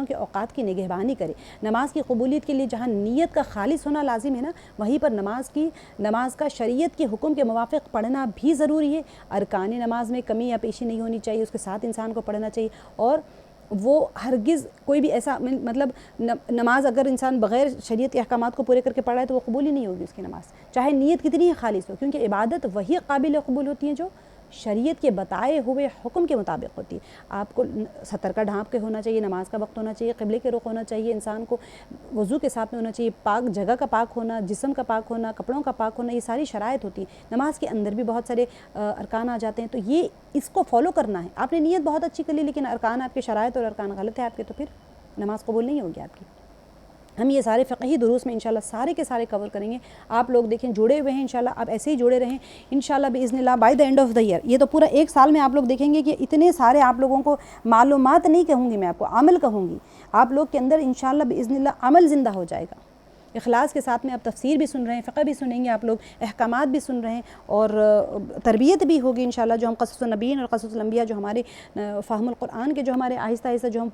S1: کے اوقات کی نگہبانی کرے. نماز کی قبولیت کے لیے جہاں نیت کا خالص ہونا لازم ہے نا، وہیں پر نماز کا شریعت کے حکم کے موافق پڑھنا بھی ضروری ہے. ارکان نماز میں کمی یا پیشی نہیں ہونی چاہیے، اس کے ساتھ انسان کو پڑھنا چاہیے. اور وہ ہرگز کوئی بھی ایسا مطلب نماز اگر انسان بغیر شریعت کے احکامات کو پورے کر کے پڑھا ہے تو وہ قبول ہی نہیں ہوگی اس کی نماز، چاہے نیت کتنی ہی خالص ہو، کیونکہ عبادت وہی قابل قبول ہوتی ہے جو شریعت کے بتائے ہوئے حکم کے مطابق ہوتی ہے. آپ کو ستر کا ڈھانپ کے ہونا چاہیے، نماز کا وقت ہونا چاہیے، قبلے کے رخ ہونا چاہیے، انسان کو وضو کے ساتھ میں ہونا چاہیے، پاک جگہ کا پاک ہونا، جسم کا پاک ہونا، کپڑوں کا پاک ہونا، یہ ساری شرائط ہوتی ہیں. نماز کے اندر بھی بہت سارے ارکان آ جاتے ہیں، تو یہ اس کو فالو کرنا ہے. آپ نے نیت بہت اچھی کر لی لیکن ارکان آپ کے شرائط اور ارکان غلط ہے آپ کے، تو پھر نماز قبول نہیں ہوگی آپ کی. ہم یہ سارے فقہی دروس میں انشاءاللہ سارے کے سارے کور کریں گے. آپ لوگ دیکھیں جڑے ہوئے ہیں انشاءاللہ، آپ ایسے ہی جڑے رہیں انشاءاللہ باذن اللہ by the end of the year. یہ تو پورا ایک سال میں آپ لوگ دیکھیں گے کہ اتنے سارے آپ لوگوں کو معلومات نہیں کہوں گی میں، آپ کو عمل کہوں گی. آپ لوگ کے اندر انشاءاللہ باذن اللہ عمل زندہ ہو جائے گا. اخلاص کے ساتھ میں آپ تفسیر بھی سن رہے ہیں، فقہ بھی سنیں گے، آپ لوگ احکامات بھی سن رہے ہیں، اور تربیت بھی ہوگی انشاءاللہ. جو ہم قصص النبیین اور قصص الانبیاء جو ہمارے فہم القرآن کے جو ہمارے آہستہ آہستہ جو ہم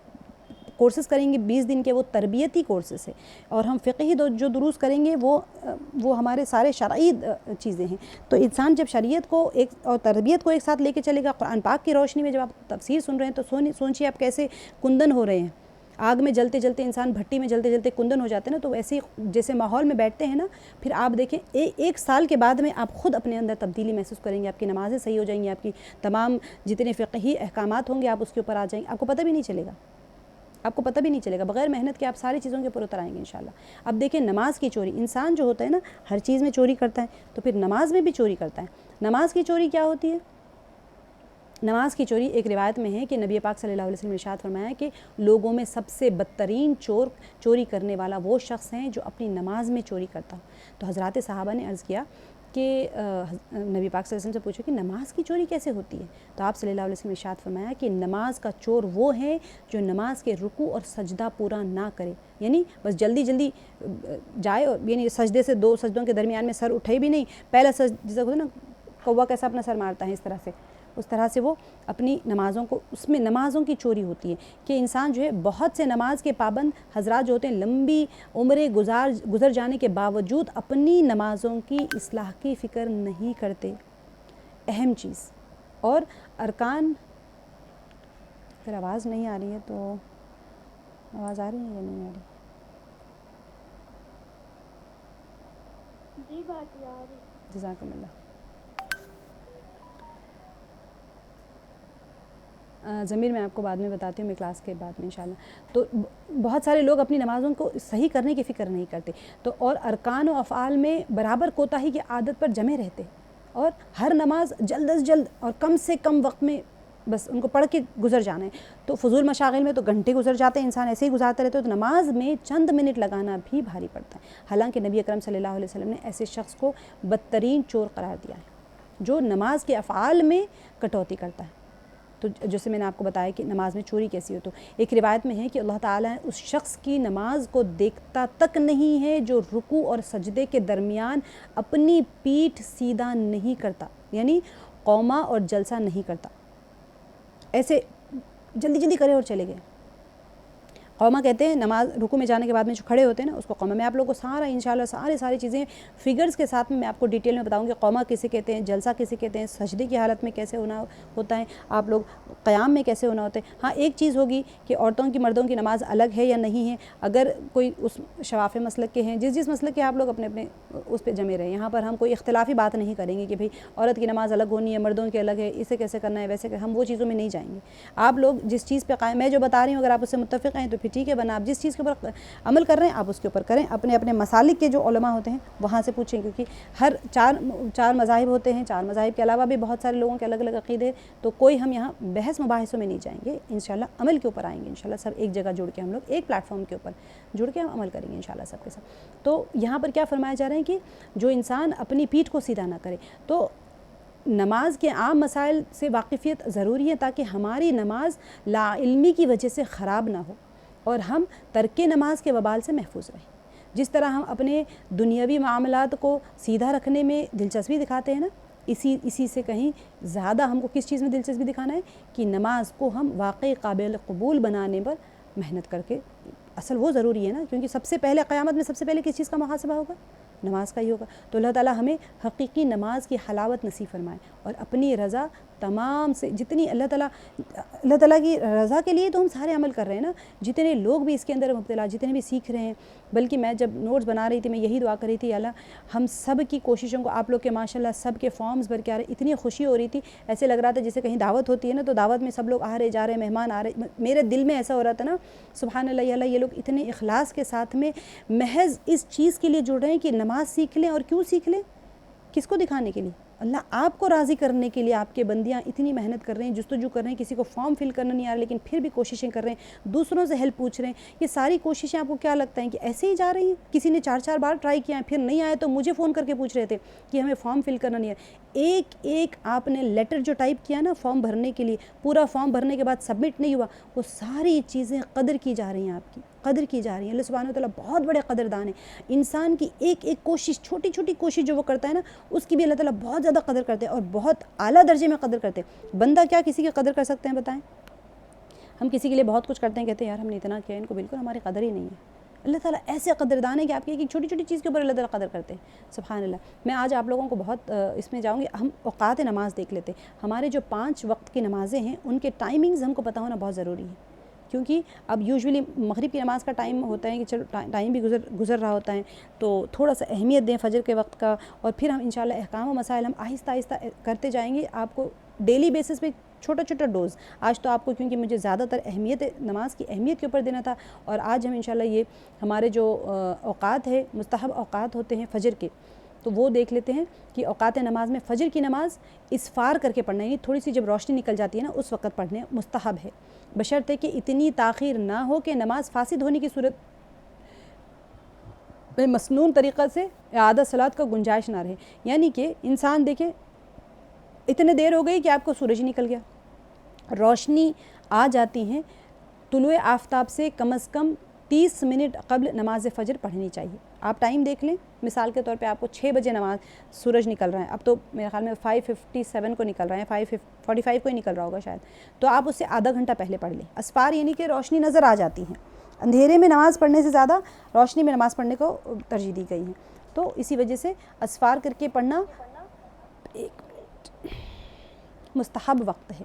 S1: کورسز کریں گے 20 دن کے، وہ تربیتی کورسز ہیں. اور ہم فقہی جو دروس کریں گے وہ ہمارے سارے شرعی چیزیں ہیں. تو انسان جب شریعت کو اور تربیت کو ایک ساتھ لے کے چلے گا، قرآن پاک کی روشنی میں جب آپ تفسیر سن رہے ہیں تو سوچیے آپ کیسے کندن ہو رہے ہیں. آگ میں جلتے جلتے انسان بھٹی میں جلتے جلتے کندن ہو جاتے ہیں نا، تو ویسے جیسے ماحول میں بیٹھتے ہیں نا، پھر آپ دیکھیں ایک سال کے بعد میں آپ خود اپنے اندر تبدیلی محسوس کریں گے. آپ کی نمازیں صحیح ہو جائیں گی، آپ کی تمام جتنے فقہی احکامات ہوں گے آپ اس کے اوپر آ جائیں گے. آپ کو پتہ بھی نہیں چلے گا، بغیر محنت کے آپ ساری چیزوں کے اوپر اتر آئیں گے انشاءاللہ. اب دیکھیں نماز کی چوری، انسان جو ہوتا ہے نا ہر چیز میں چوری کرتا ہے، تو پھر نماز میں بھی چوری کرتا ہے. نماز کی چوری کیا ہوتی ہے؟ نماز کی چوری ایک روایت میں ہے کہ نبی پاک صلی اللہ علیہ وسلم نے ارشاد فرمایا کہ لوگوں میں سب سے بدترین چوری کرنے والا وہ شخص ہیں جو اپنی نماز میں چوری کرتا ہو. تو حضرات صحابہ نے عرض کیا کہ نبی پاک صلی اللہ علیہ وسلم سے پوچھو کہ نماز کی چوری کیسے ہوتی ہے؟ تو آپ صلی اللہ علیہ وسلم نے ارشاد فرمایا کہ نماز کا چور وہ ہے جو نماز کے رکوع اور سجدہ پورا نہ کرے، یعنی بس جلدی جلدی جائے، یعنی سجدے سے 2 سجدوں کے درمیان میں سر اٹھے بھی نہیں، پہلا جیسا ہوتا ہے نا کوا کیسا اپنا سر مارتا ہے اس طرح سے وہ اپنی نمازوں کو، اس میں نمازوں کی چوری ہوتی ہے. کہ انسان جو ہے بہت سے نماز کے پابند حضرات جو ہوتے ہیں لمبی عمریں گزر جانے کے باوجود اپنی نمازوں کی اصلاح کی فکر نہیں کرتے. اہم چیز. اور ارکان، اگر آواز نہیں آ رہی ہے تو آواز آ رہی ہے یا نہیں آ رہی؟
S2: جی بات آ رہی.
S1: جزاکم اللہ. ضمیر میں آپ کو بعد میں بتاتی ہوں، میں کلاس کے بعد میں انشاءاللہ. تو بہت سارے لوگ اپنی نمازوں کو صحیح کرنے کی فکر نہیں کرتے، تو اور ارکان و افعال میں برابر کوتاہی کی عادت پر جمے رہتے، اور ہر نماز جلد از جلد اور کم سے کم وقت میں بس ان کو پڑھ کے گزر جانا ہے. تو فضول مشاغل میں تو گھنٹے گزر جاتے ہیں، انسان ایسے ہی گزارتا رہتا ہے. تو نماز میں چند منٹ لگانا بھی بھاری پڑتا ہے. حالانکہ نبی اکرم صلی اللہ علیہ وسلم نے ایسے شخص کو بدترین چور قرار دیا ہے جو نماز کے افعال میں کٹوتی کرتا ہے. تو جیسے میں نے آپ کو بتایا کہ نماز میں چوری کیسی ہو، تو ایک روایت میں ہے کہ اللہ تعالیٰ اس شخص کی نماز کو دیکھتا تک نہیں ہے جو رکوع اور سجدے کے درمیان اپنی پیٹھ سیدھا نہیں کرتا، یعنی قوما اور جلسہ نہیں کرتا. ایسے جلدی جلدی کرے اور چلے گئے. قوما کہتے ہیں نماز رکوع میں جانے کے بعد میں جو کھڑے ہوتے ہیں نا اس کو قوما. میں آپ لوگوں کو سارا انشاءاللہ ساری چیزیں فگرز کے ساتھ میں آپ کو ڈیٹیل میں بتاؤں گی. قوما کسے کہتے ہیں، جلسہ کسے کہتے ہیں، سجدے کی حالت میں کیسے ہونا ہوتا ہے، آپ لوگ قیام میں کیسے ہونا ہوتا ہے. ہاں ایک چیز ہوگی کہ عورتوں کی مردوں کی نماز الگ ہے یا نہیں ہے. اگر کوئی اس شفاف مسلک کے ہیں، جس مسلک کے آپ لوگ اپنے اپنے اس پہ جمے رہے، یہاں پر ہم کوئی اختلافی بات نہیں کریں گے کہ بھئی عورت کی نماز الگ ہونی ہے، مردوں کی الگ ہے، اسے کیسے کرنا ہے، ویسے ہم وہ چیزوں میں نہیں جائیں گے. آپ لوگ جس چیز پہ قائم، میں جو بتا رہی ہوں اگر آپ اس سے متفق ہیں تو پھر ٹھیک ہے، بنا آپ جس چیز کے اوپر عمل کر رہے ہیں آپ اس کے اوپر کریں. اپنے اپنے مسالک کے جو علماء ہوتے ہیں وہاں سے پوچھیں، کیونکہ ہر چار مذاہب ہوتے ہیں، 4 مذاہب کے علاوہ بھی بہت سارے لوگوں کے الگ الگ عقیدے. تو کوئی ہم یہاں بحث مباحثوں میں نہیں جائیں گے، انشاءاللہ عمل کے اوپر آئیں گے. انشاءاللہ سب ایک جگہ جڑ کے ہم لوگ ایک پلیٹ فارم کے اوپر جڑ کے ہم عمل کریں گے انشاءاللہ سب کے ساتھ. تو یہاں پر کیا فرمایا جا رہا ہے کہ جو انسان اپنی پیٹھ کو سیدھا نہ کرے. تو نماز کے عام مسائل سے واقفیت ضروری ہے تاکہ ہماری نماز لا علمی کی وجہ سے خراب نہ ہو اور ہم ترک نماز کے وبال سے محفوظ رہیں. جس طرح ہم اپنے دنیاوی معاملات کو سیدھا رکھنے میں دلچسپی دکھاتے ہیں نا، اسی سے کہیں زیادہ ہم کو کس چیز میں دلچسپی دکھانا ہے کہ نماز کو ہم واقعی قابل قبول بنانے پر محنت کر کے، اصل وہ ضروری ہے نا، کیونکہ سب سے پہلے قیامت میں سب سے پہلے کس چیز کا محاسبہ ہوگا؟ نماز کا ہی ہوگا. تو اللہ تعالیٰ ہمیں حقیقی نماز کی حلاوت نصیب فرمائے اور اپنی رضا تمام سے جتنی اللہ تعالیٰ کی رضا کے لیے تو ہم سارے عمل کر رہے ہیں نا. جتنے لوگ بھی اس کے اندر مبتلا، جتنے بھی سیکھ رہے ہیں، بلکہ میں جب نوٹس بنا رہی تھی میں یہی دعا کر رہی تھی، اللہ ہم سب کی کوششوں کو، آپ لوگ کے ماشاءاللہ سب کے فارمز بھر کے آ رہے، اتنی خوشی ہو رہی تھی، ایسے لگ رہا تھا جیسے کہیں دعوت ہوتی ہے نا، تو دعوت میں سب لوگ آ رہے جا رہے، مہمان آ رہے، میرے دل میں ایسا ہو رہا تھا نا سبحان اللہ، اللہ یہ لوگ اتنے اخلاص کے ساتھ میں محض اس چیز کے لیے جڑ رہے ہیں کہ نماز سیکھ لیں. اور کیوں سیکھ لیں؟ کس کو دکھانے کے لیے؟ اللہ آپ کو راضی کرنے کے لیے آپ کے بندیاں اتنی محنت کر رہے ہیں، جستجو کر رہے ہیں، کسی کو فارم فل کرنا نہیں آ رہا لیکن پھر بھی کوششیں کر رہے ہیں، دوسروں سے ہیلپ پوچھ رہے ہیں. یہ ساری کوششیں آپ کو کیا لگتا ہے کہ ایسے ہی جا رہی ہیں؟ کسی نے 4 بار ٹرائی کیا ہے پھر نہیں آیا تو مجھے فون کر کے پوچھ رہے تھے کہ ہمیں فارم فل کرنا نہیں آیا. ایک آپ نے لیٹر جو ٹائپ کیا نا فارم بھرنے کے لیے، پورا فارم بھرنے کے بعد سبمٹ نہیں ہوا، وہ ساری چیزیں قدر کی جا رہی ہیں، آپ کی قدر کی جا رہی ہیں. اللہ سبحانہ وتعالیٰ بہت بڑے قدردان ہیں. انسان کی ایک کوشش، چھوٹی چھوٹی کوشش جو وہ کرتا ہے نا، اس کی بھی اللہ تعالیٰ بہت زیادہ قدر کرتے ہیں اور بہت اعلیٰ درجے میں قدر کرتے ہیں. بندہ کیا کسی کی قدر کر سکتے ہیں بتائیں؟ ہم کسی کے لیے بہت کچھ کرتے ہیں، کہتے ہیں یار ہم نے اتنا کیا، ان کو بالکل ہماری قدر ہی نہیں ہے. اللہ تعالیٰ ایسے قدردان ہے کہ آپ کی ایک چھوٹی چھوٹی چیز کے اوپر اللہ تعالیٰ قدر کرتے ہیں. سبحان اللہ. میں آج آپ لوگوں کو بہت اس میں جاؤں گی. ہم اوقات نماز دیکھ لیتے ہیں. ہمارے جو 5 وقت کی نمازیں ہیں ان کے ٹائمنگز ہم کو پتہ ہونا بہت ضروری ہے، کیونکہ اب یوزولی مغرب کی نماز کا ٹائم ہوتا ہے کہ چلو ٹائم بھی گزر رہا ہوتا ہے، تو تھوڑا سا اہمیت دیں فجر کے وقت کا. اور پھر ہم انشاءاللہ احکام و مسائل ہم آہستہ آہستہ کرتے جائیں گے. آپ کو ڈیلی بیسس پہ چھوٹا چھوٹا ڈوز. آج تو آپ کو کیونکہ مجھے زیادہ تر نماز کی اہمیت کے اوپر دینا تھا، اور آج ہم انشاءاللہ یہ ہمارے جو اوقات ہے، مستحب اوقات ہوتے ہیں فجر کے، تو وہ دیکھ لیتے ہیں کہ اوقات نماز میں فجر کی نماز اسفار کر کے پڑھنا، یعنی تھوڑی سی جب روشنی نکل جاتی ہے نا اس وقت پڑھنے مستحب ہے، بشرطے کہ اتنی تاخیر نہ ہو کہ نماز فاسد ہونے کی صورت میں مسنون طریقہ سے اعادہ صلاۃ کا گنجائش نہ رہے. یعنی کہ انسان دیکھیں اتنے دیر ہو گئی کہ آپ کو سورج نکل گیا، روشنی آ جاتی ہیں، طلوع آفتاب سے کم از کم 30 منٹ قبل نماز فجر پڑھنی چاہیے. آپ ٹائم دیکھ لیں، مثال کے طور پہ آپ کو 6 بجے سورج نکل رہا ہے، اب تو میرے خیال میں 5:57 کو نکل رہا ہے، 5:45 کو ہی نکل رہا ہوگا شاید، تو آپ اس سے آدھا گھنٹہ پہلے پڑھ لیں. اسفار یعنی کہ روشنی نظر آ جاتی ہے. اندھیرے میں نماز پڑھنے سے زیادہ روشنی میں نماز پڑھنے کو ترجیح دی گئی ہے. تو اسی وجہ سے اسفار کر کے پڑھنا ایک مستحب وقت ہے.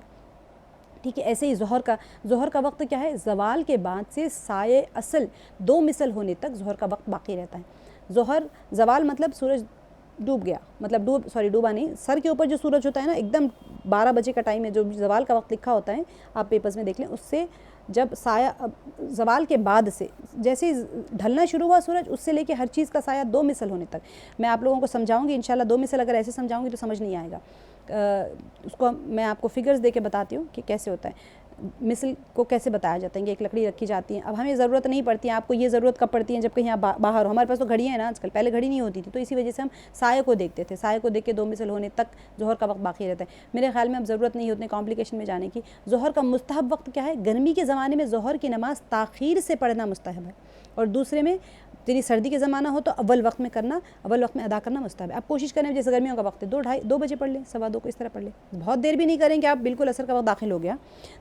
S1: ٹھیک ہے. ایسے ہی ظہر کا وقت کیا ہے؟ زوال کے بعد سے سائے اصل 2 مثل ہونے تک ظہر کا وقت باقی رہتا ہے. زوال مطلب سورج ڈوب گیا، مطلب ڈوبا نہیں، سر کے اوپر جو سورج ہوتا ہے نا ایک دم 12 بجے کا ٹائم ہے، جو زوال کا وقت لکھا ہوتا ہے آپ پیپرز میں دیکھ لیں، اس سے جب سایہ زوال کے بعد سے جیسے ہی ڈھلنا شروع ہوا سورج، اس سے لے کے ہر چیز کا سایہ 2 مثل ہونے تک. میں آپ لوگوں کو سمجھاؤں گی انشاءاللہ. 2 مثل اگر ایسے سمجھاؤں گی تو سمجھ نہیں آئے گا. اس کو میں آپ کو فگرز دے کے بتاتی ہوں کہ کیسے ہوتا ہے. مثل کو کیسے بتایا جاتا ہے کہ ایک لکڑی رکھی جاتی ہے. اب ہمیں ضرورت نہیں پڑتی ہے، آپ کو یہ ضرورت کب پڑتی ہے؟ جب کہیں آپ باہر ہو. ہمارے پاس تو گھڑیاں ہیں نا آج کل، پہلے گھڑی نہیں ہوتی تھی، تو اسی وجہ سے ہم سائے کو دیکھتے تھے. سائے کو دیکھ کے 2 مثل ہونے تک ظہر کا وقت باقی رہتا ہے. میرے خیال میں اب ضرورت نہیں ہے اتنے کمپلیکیشن میں جانے کی. ظہر کا مستحب وقت کیا ہے؟ گرمی کے زمانے میں ظہر کی نماز تاخیر سے پڑھنا مستحب ہے، اور دوسرے میں یعنی سردی کے زمانہ ہو تو اول وقت میں ادا کرنا مستحب ہے. آپ کوشش کریں جیسے گرمیوں کا وقت ہے 2 بجے پڑھ لیں، 2:15 کو اس طرح پڑھ لیں. بہت دیر بھی نہیں کریں کہ آپ بالکل عصر کا وقت داخل ہو گیا.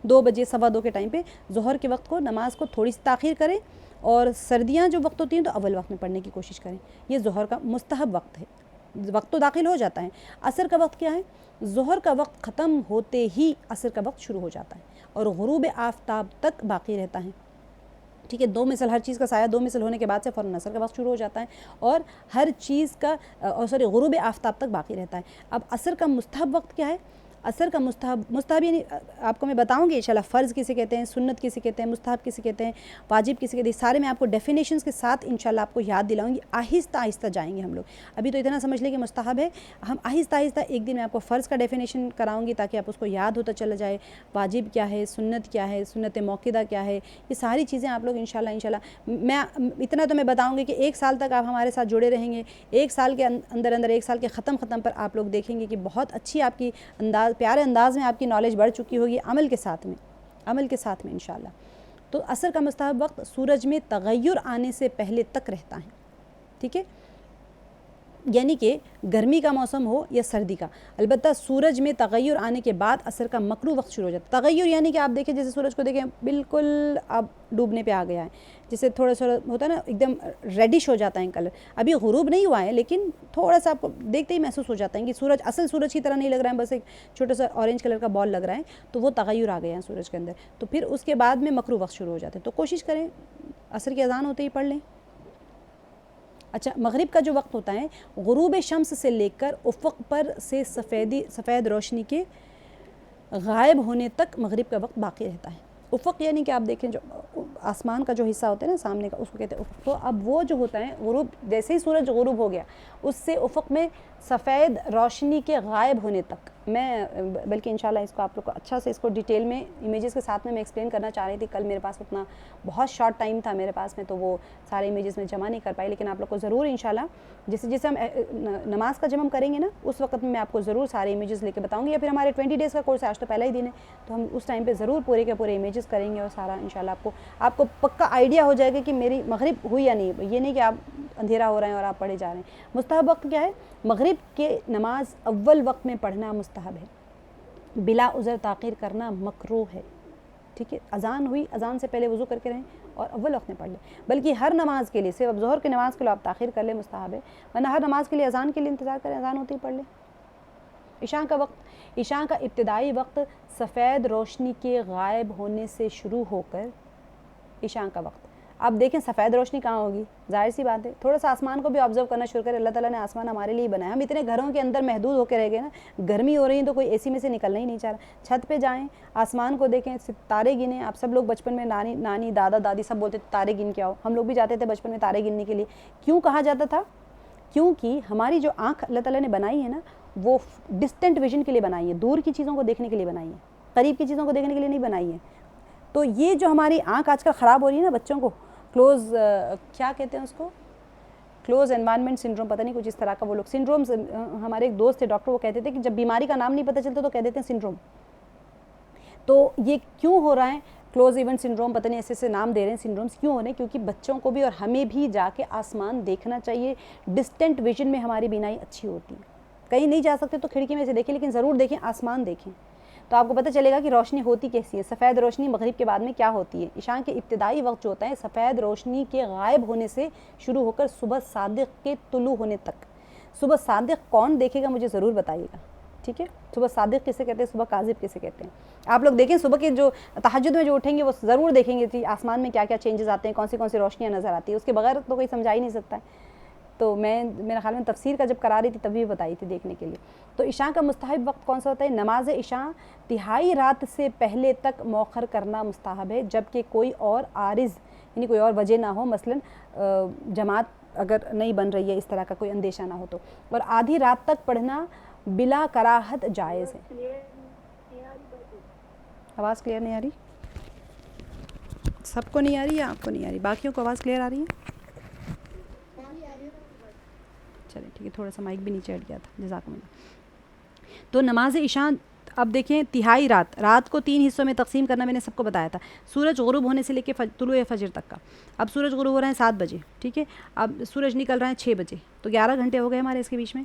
S1: 2 بجے 2:15 کے ٹائم پہ ظہر کے وقت کو نماز کو تھوڑی سی تاخیر کریں، اور سردیاں جو وقت ہوتی ہیں تو اول وقت میں پڑھنے کی کوشش کریں. یہ ظہر کا مستحب وقت ہے. وقت تو داخل ہو جاتا ہے. عصر کا وقت کیا ہے؟ ظہر کا وقت ختم ہوتے ہی عصر کا وقت شروع ہو جاتا ہے اور غروب آفتاب تک باقی رہتا ہے. ٹھیک ہے. 2 مثل ہر چیز کا سایہ 2 مثل ہونے کے بعد سے فوراً عصر کا وقت شروع ہو جاتا ہے، اور ہر چیز کا غروب آفتاب تک باقی رہتا ہے. اب عصر کا مستحب وقت کیا ہے؟ عصر کا مستحب یعنی آپ کو میں بتاؤں گی انشاءاللہ فرض کسے کہتے ہیں، سنت کسے کہتے ہیں، مستحب کسے کہتے ہیں، واجب کسے کہتے ہیں، سارے میں آپ کو ڈیفینیشنز کے ساتھ انشاءاللہ آپ کو یاد دلاؤں گی. آہستہ آہستہ جائیں گے ہم لوگ. ابھی تو اتنا سمجھ لیں کہ مستحب ہے، ہم آہستہ آہستہ ایک دن میں آپ کو فرض کا ڈیفینیشن کراؤں گی تاکہ آپ اس کو یاد ہوتا چلا جائے. واجب کیا ہے، سنت کیا ہے، سنت موقدہ کیا ہے، یہ ساری چیزیں آپ لوگ انشاءاللہ میں اتنا تو میں بتاؤں گی کہ 1 سال تک آپ ہمارے ساتھ جڑے رہیں گے. 1 سال کے اندر 1 سال کے ختم پر آپ لوگ دیکھیں گے کہ بہت اچھی آپ کی پیارے انداز میں آپ کی نالج بڑھ چکی ہوگی عمل کے ساتھ میں انشاءاللہ. تو عصر کا مستحب وقت سورج میں تغیر آنے سے پہلے تک رہتا ہے. ٹھیک ہے. یعنی کہ گرمی کا موسم ہو یا سردی کا. البتہ سورج میں تغیر آنے کے بعد عصر کا مکروہ وقت شروع ہو جاتا ہے. تغیر یعنی کہ آپ دیکھیں جیسے سورج کو دیکھیں بالکل اب ڈوبنے پہ آ گیا ہے, جیسے تھوڑا سا ہوتا ہے نا ایک دم ریڈش ہو جاتا ہے کلر, ابھی غروب نہیں ہوا ہے لیکن تھوڑا سا آپ کو دیکھتے ہی محسوس ہو جاتا ہے کہ سورج اصل سورج کی طرح نہیں لگ رہا ہے, بس ایک چھوٹا سا اورنج کلر کا بال لگ رہا ہے, تو وہ تغیر آ گیا ہے سورج کے اندر. تو پھر اس کے بعد میں مکروہ وقت شروع ہو جاتے ہیں, تو کوشش کریں عصر کی اذان ہوتے ہی پڑھ لیں. اچھا, مغرب کا جو وقت ہوتا ہے غروب شمس سے لے کر افق پر سے سفید روشنی کے غائب ہونے تک مغرب کا وقت باقی رہتا ہے. افق یعنی کہ آپ دیکھیں جو آسمان کا جو حصہ ہوتا ہے نا سامنے کا, اس کو کہتے ہیں افق. تو اب وہ جو ہوتا ہے غروب, جیسے ہی سورج غروب ہو گیا اس سے افق میں سفید روشنی کے غائب ہونے تک, میں بلکہ انشاءاللہ اس کو آپ لوگ کو اچھا سے اس کو ڈیٹیل میں امیجز کے ساتھ میں ایکسپلین کرنا چاہ رہی تھی. کل میرے پاس اتنا بہت شارٹ ٹائم تھا میرے پاس میں, تو وہ سارے امیجز میں جمع نہیں کر پائی, لیکن آپ لوگ کو ضرور انشاءاللہ جیسے ہم نماز کا جب ہم کریں گے نا اس وقت میں آپ کو ضرور سارے امیجز لے کے بتاؤں گی, یا پھر ہمارے 20 ڈیز کا کورس ہے, آج تو پہلا ہی دن ہے, تو ہم اس ٹائم پہ ضرور پورے کے پورے امیجز کریں گے اور سارا انشاءاللہ آپ کو پکا آئیڈیا ہو جائے گا کہ میری مغرب ہوئی یا نہیں. یہ نہیں کہ آپ اندھیرا ہو رہے ہیں اور آپ پڑھے جا رہے ہیں. مستحب وقت کیا ہے؟ مغرب کے نماز اول وقت میں پڑھنا مستحب ہے, بلا عذر تاخیر کرنا مکروہ ہے. ٹھیک ہے, اذان ہوئی, اذان سے پہلے وضو کر کے رہیں اور اول وقت میں پڑھ لیں. بلکہ ہر نماز کے لیے, صرف ظہر کی نماز کے لیے آپ تاخیر کر لیں مستحب ہے, ورنہ ہر نماز کے لیے اذان کے لیے انتظار کریں, اذان ہوتی ہی پڑھ لیں. عشاء کا وقت, عشاء کا ابتدائی وقت سفید روشنی کے غائب ہونے سے شروع ہو کر عشاء کا وقت. آپ دیکھیں سفید روشنی کہاں ہوگی, ظاہر سی بات ہے, تھوڑا سا آسمان کو بھی آبزرو کرنا شروع کریں. اللہ تعالیٰ نے آسمان ہمارے لیے بنایا, ہم اتنے گھروں کے اندر محدود ہو کے رہ گئے نا, گرمی ہو رہی ہے تو کوئی اے سی میں سے نکلنا ہی نہیں چاہ رہا. چھت پہ جائیں, آسمان کو دیکھیں, تارے گنیں. آپ سب لوگ بچپن میں نانی دادا دادی سب بولتے تھے تارے گن کے آؤ, ہم لوگ بھی جاتے تھے بچپن میں تارے گننے کے لیے. کیوں کہا جاتا تھا؟ کیونکہ ہماری جو آنکھ اللہ تعالیٰ نے بنائی ہے نا وہ ڈسٹنٹ ویژن کے لیے بنائی ہے, دور کی چیزوں کو دیکھنے کے لیے بنائی ہے, قریب کی چیزوں کو دیکھنے کے لیے نہیں بنائی ہے. تو یہ جو ہماری آنکھ آج کل خراب ہو رہی ہے نا بچوں کو, کلوز کیا کہتے ہیں اس کو, کلوز انوائرمنٹ سنڈروم, پتہ نہیں کچھ اس طرح کا وہ لوگ سنڈروم. ہمارے ایک دوست تھے ڈاکٹر, وہ کہتے تھے کہ جب بیماری کا نام نہیں پتہ چلتا تو کہہ دیتے ہیں سنڈروم. تو یہ کیوں ہو رہا ہے کلوز ایونٹ سنڈروم, پتہ نہیں ایسے نام دے رہے ہیں سنڈرومس کیوں ہو رہے ہیں؟ کیونکہ بچوں کو بھی اور ہمیں بھی جا کے آسمان دیکھنا چاہیے. ڈسٹنٹ ویژن میں ہماری بینائی اچھی ہوتی ہے. کہیں نہیں جا سکتے تو کھڑکی میں سے دیکھیں, لیکن ضرور دیکھیں, آسمان دیکھیں, تو آپ کو پتہ چلے گا کہ روشنی ہوتی کیسی ہے. سفید روشنی مغرب کے بعد میں کیا ہوتی ہے؟ عشاء کے ابتدائی وقت جو ہوتا ہے سفید روشنی کے غائب ہونے سے شروع ہو کر صبح صادق کے طلوع ہونے تک. صبح صادق کون دیکھے گا مجھے ضرور بتائیے گا, ٹھیک ہے. صبح صادق کسے کہتے ہیں, صبح کاذب کسے کہتے ہیں؟ آپ لوگ دیکھیں صبح کے جو تہجد میں جو اٹھیں گے وہ ضرور دیکھیں گے کہ آسمان میں کیا کیا چینجز آتے ہیں, کون سی روشنیاں نظر آتی ہیں. اس کے بغیر تو کوئی سمجھا ہی نہیں سکتا ہے. تو میرا خیال میں تفسیر کا جب کرا رہی تھی تبھی بتائی تھی دیکھنے کے لیے. تو عشاء کا مستحب وقت کون سا ہوتا ہے؟ نماز عشاء تہائی رات سے پہلے تک مؤخر کرنا مستحب ہے, جبکہ کوئی اور عارض یعنی کوئی اور وجہ نہ ہو, مثلا جماعت اگر نہیں بن رہی ہے, اس طرح کا کوئی اندیشہ نہ ہو تو. اور آدھی رات تک پڑھنا بلا کراہت جائز ہے. آواز کلیئر نہیں آ رہی؟ سب کو نہیں آ رہی یا آپ کو نہیں آ رہی؟ باقیوں کو آواز کلیئر آ رہی ہے؟ چلیں ٹھیک ہے, تھوڑا سا مائک بھی نیچے ہٹ گیا تھا, جزاکم اللہ. تو نماز عشاء اب دیکھیں تہائی رات کو 3 حصوں میں تقسیم کرنا میں نے سب کو بتایا تھا. سورج غروب ہونے سے لے کے طلوع فجر تک کا. اب سورج غروب ہو رہے ہیں 7 بجے, ٹھیک ہے. اب سورج نکل رہے ہیں 6 بجے, تو 11 گھنٹے ہو گئے ہمارے اس کے بیچ میں.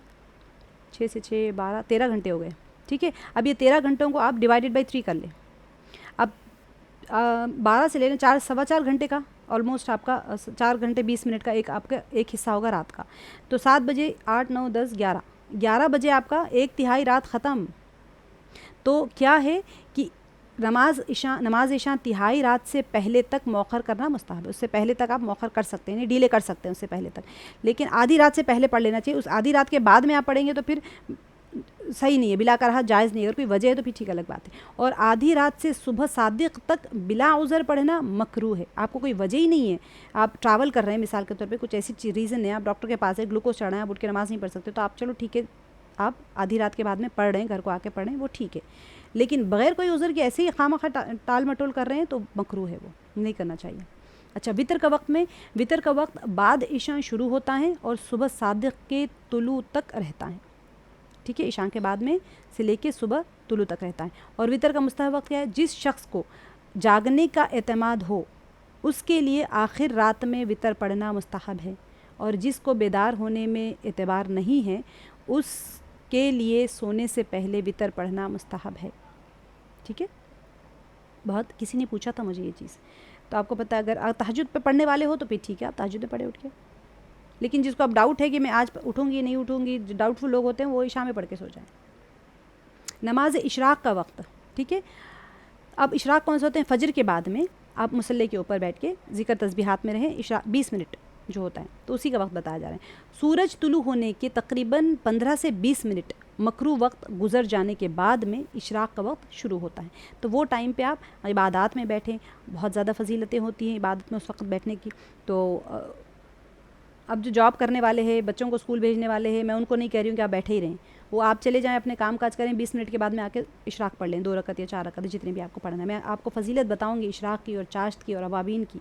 S1: 6 سے 6 12 13 گھنٹے ہو گئے, ٹھیک ہے. اب یہ 13 گھنٹوں کو آپ ڈیوائڈیڈ بائی 3 کر لیں. اب 12 سے لے لیں 4 سوا 4 گھنٹے کا, آلموسٹ آپ کا 4 گھنٹے 20 منٹ کا آپ کا ایک حصہ ہوگا رات کا. تو 7 بجے 8 9 10 11 بجے آپ کا 1/3 رات ختم. تو کیا ہے کہ نماز عشاء تہائی رات سے پہلے تک مؤخر کرنا مستحب ہے. اس سے پہلے تک آپ مؤخر کر سکتے ہیں, ڈیلے کر سکتے ہیں اس سے پہلے تک, لیکن آدھی رات سے پہلے پڑھ لینا چاہیے. اس آدھی رات کے بعد میں آپ پڑھیں گے تو پھر صحیح نہیں ہے, بلا کراہت جائز نہیں ہے. اگر کوئی وجہ ہے تو پھر ٹھیک الگ بات ہے. اور آدھی رات سے صبح صادق تک بلا عذر پڑھنا مکروہ ہے. آپ کو کوئی وجہ ہی نہیں ہے, آپ ٹریول کر رہے ہیں مثال کے طور پہ, کچھ ایسی ریزن ہے, آپ ڈاکٹر کے پاس ہے, گلوکوز چڑھنا ہے, آپ اٹھ کے نماز نہیں پڑھ سکتے, تو آپ چلو ٹھیک ہے آپ آدھی رات کے بعد میں پڑھ رہے ہیں, گھر کو آ کے پڑھ رہے ہیں, وہ ٹھیک ہے. لیکن بغیر کوئی عذر کے ایسے ہی خواہ ٹال مٹول کر رہے ہیں تو مکروہ ہے, وہ نہیں کرنا چاہیے. اچھا, وطر کا وقت بعد عشاء شروع ہوتا ہے اور صبح صادق کے طلوع تک رہتا ہے, ٹھیک ہے. عشاء کے بعد میں سے لے کے صبح طلوع تک رہتا ہے. اور وطر کا مستحب وقت کیا ہے؟ جس شخص کو جاگنے کا اعتماد ہو اس کے لیے آخر رات میں وطر پڑھنا مستحب ہے. اور جس کو بیدار ہونے میں اعتبار نہیں ہے اس کے لیے سونے سے پہلے وتر پڑھنا مستحب ہے. ٹھیک ہے, بہت کسی نے پوچھا تھا مجھے یہ چیز, تو آپ کو پتہ ہے اگر تہجد پہ پڑھنے والے ہو تو پھر ٹھیک ہے, آپ تہجد پہ پڑھے اٹھ کے. لیکن جس کو اب ڈاؤٹ ہے کہ میں آج اٹھوں گی نہیں اٹھوں گی, ڈاؤٹ فل لوگ ہوتے ہیں, وہ عشاء میں پڑھ کے سو جائیں. نماز اشراق کا وقت, ٹھیک ہے, اب اشراق کون سے ہوتے ہیں؟ فجر کے بعد میں آپ مصلی کے اوپر بیٹھ کے ذکر تسبیحات میں رہیں, اشراق 20 منٹ جو ہوتا ہے تو اسی کا وقت بتایا جا رہا ہے. سورج طلوع ہونے کے تقریباً 15 سے 20 منٹ مکروہ وقت گزر جانے کے بعد میں اشراق کا وقت شروع ہوتا ہے. تو وہ ٹائم پہ آپ عبادات میں بیٹھیں, بہت زیادہ فضیلتیں ہوتی ہیں عبادت میں اس وقت بیٹھنے کی. تو اب جو جاب کرنے والے ہیں, بچوں کو اسکول بھیجنے والے ہیں, میں ان کو نہیں کہہ رہی ہوں کہ آپ بیٹھے ہی رہیں, وہ آپ چلے جائیں اپنے کام کاج کریں, 20 منٹ کے بعد میں آ کے اشراق پڑھ لیں, 2 رکعت یا 4 رکعت جتنے بھی آپ کو پڑھنا ہے. میں آپ کو فضیلت بتاؤں گی اشراق کی اور چاشت کی اور اوابین کی,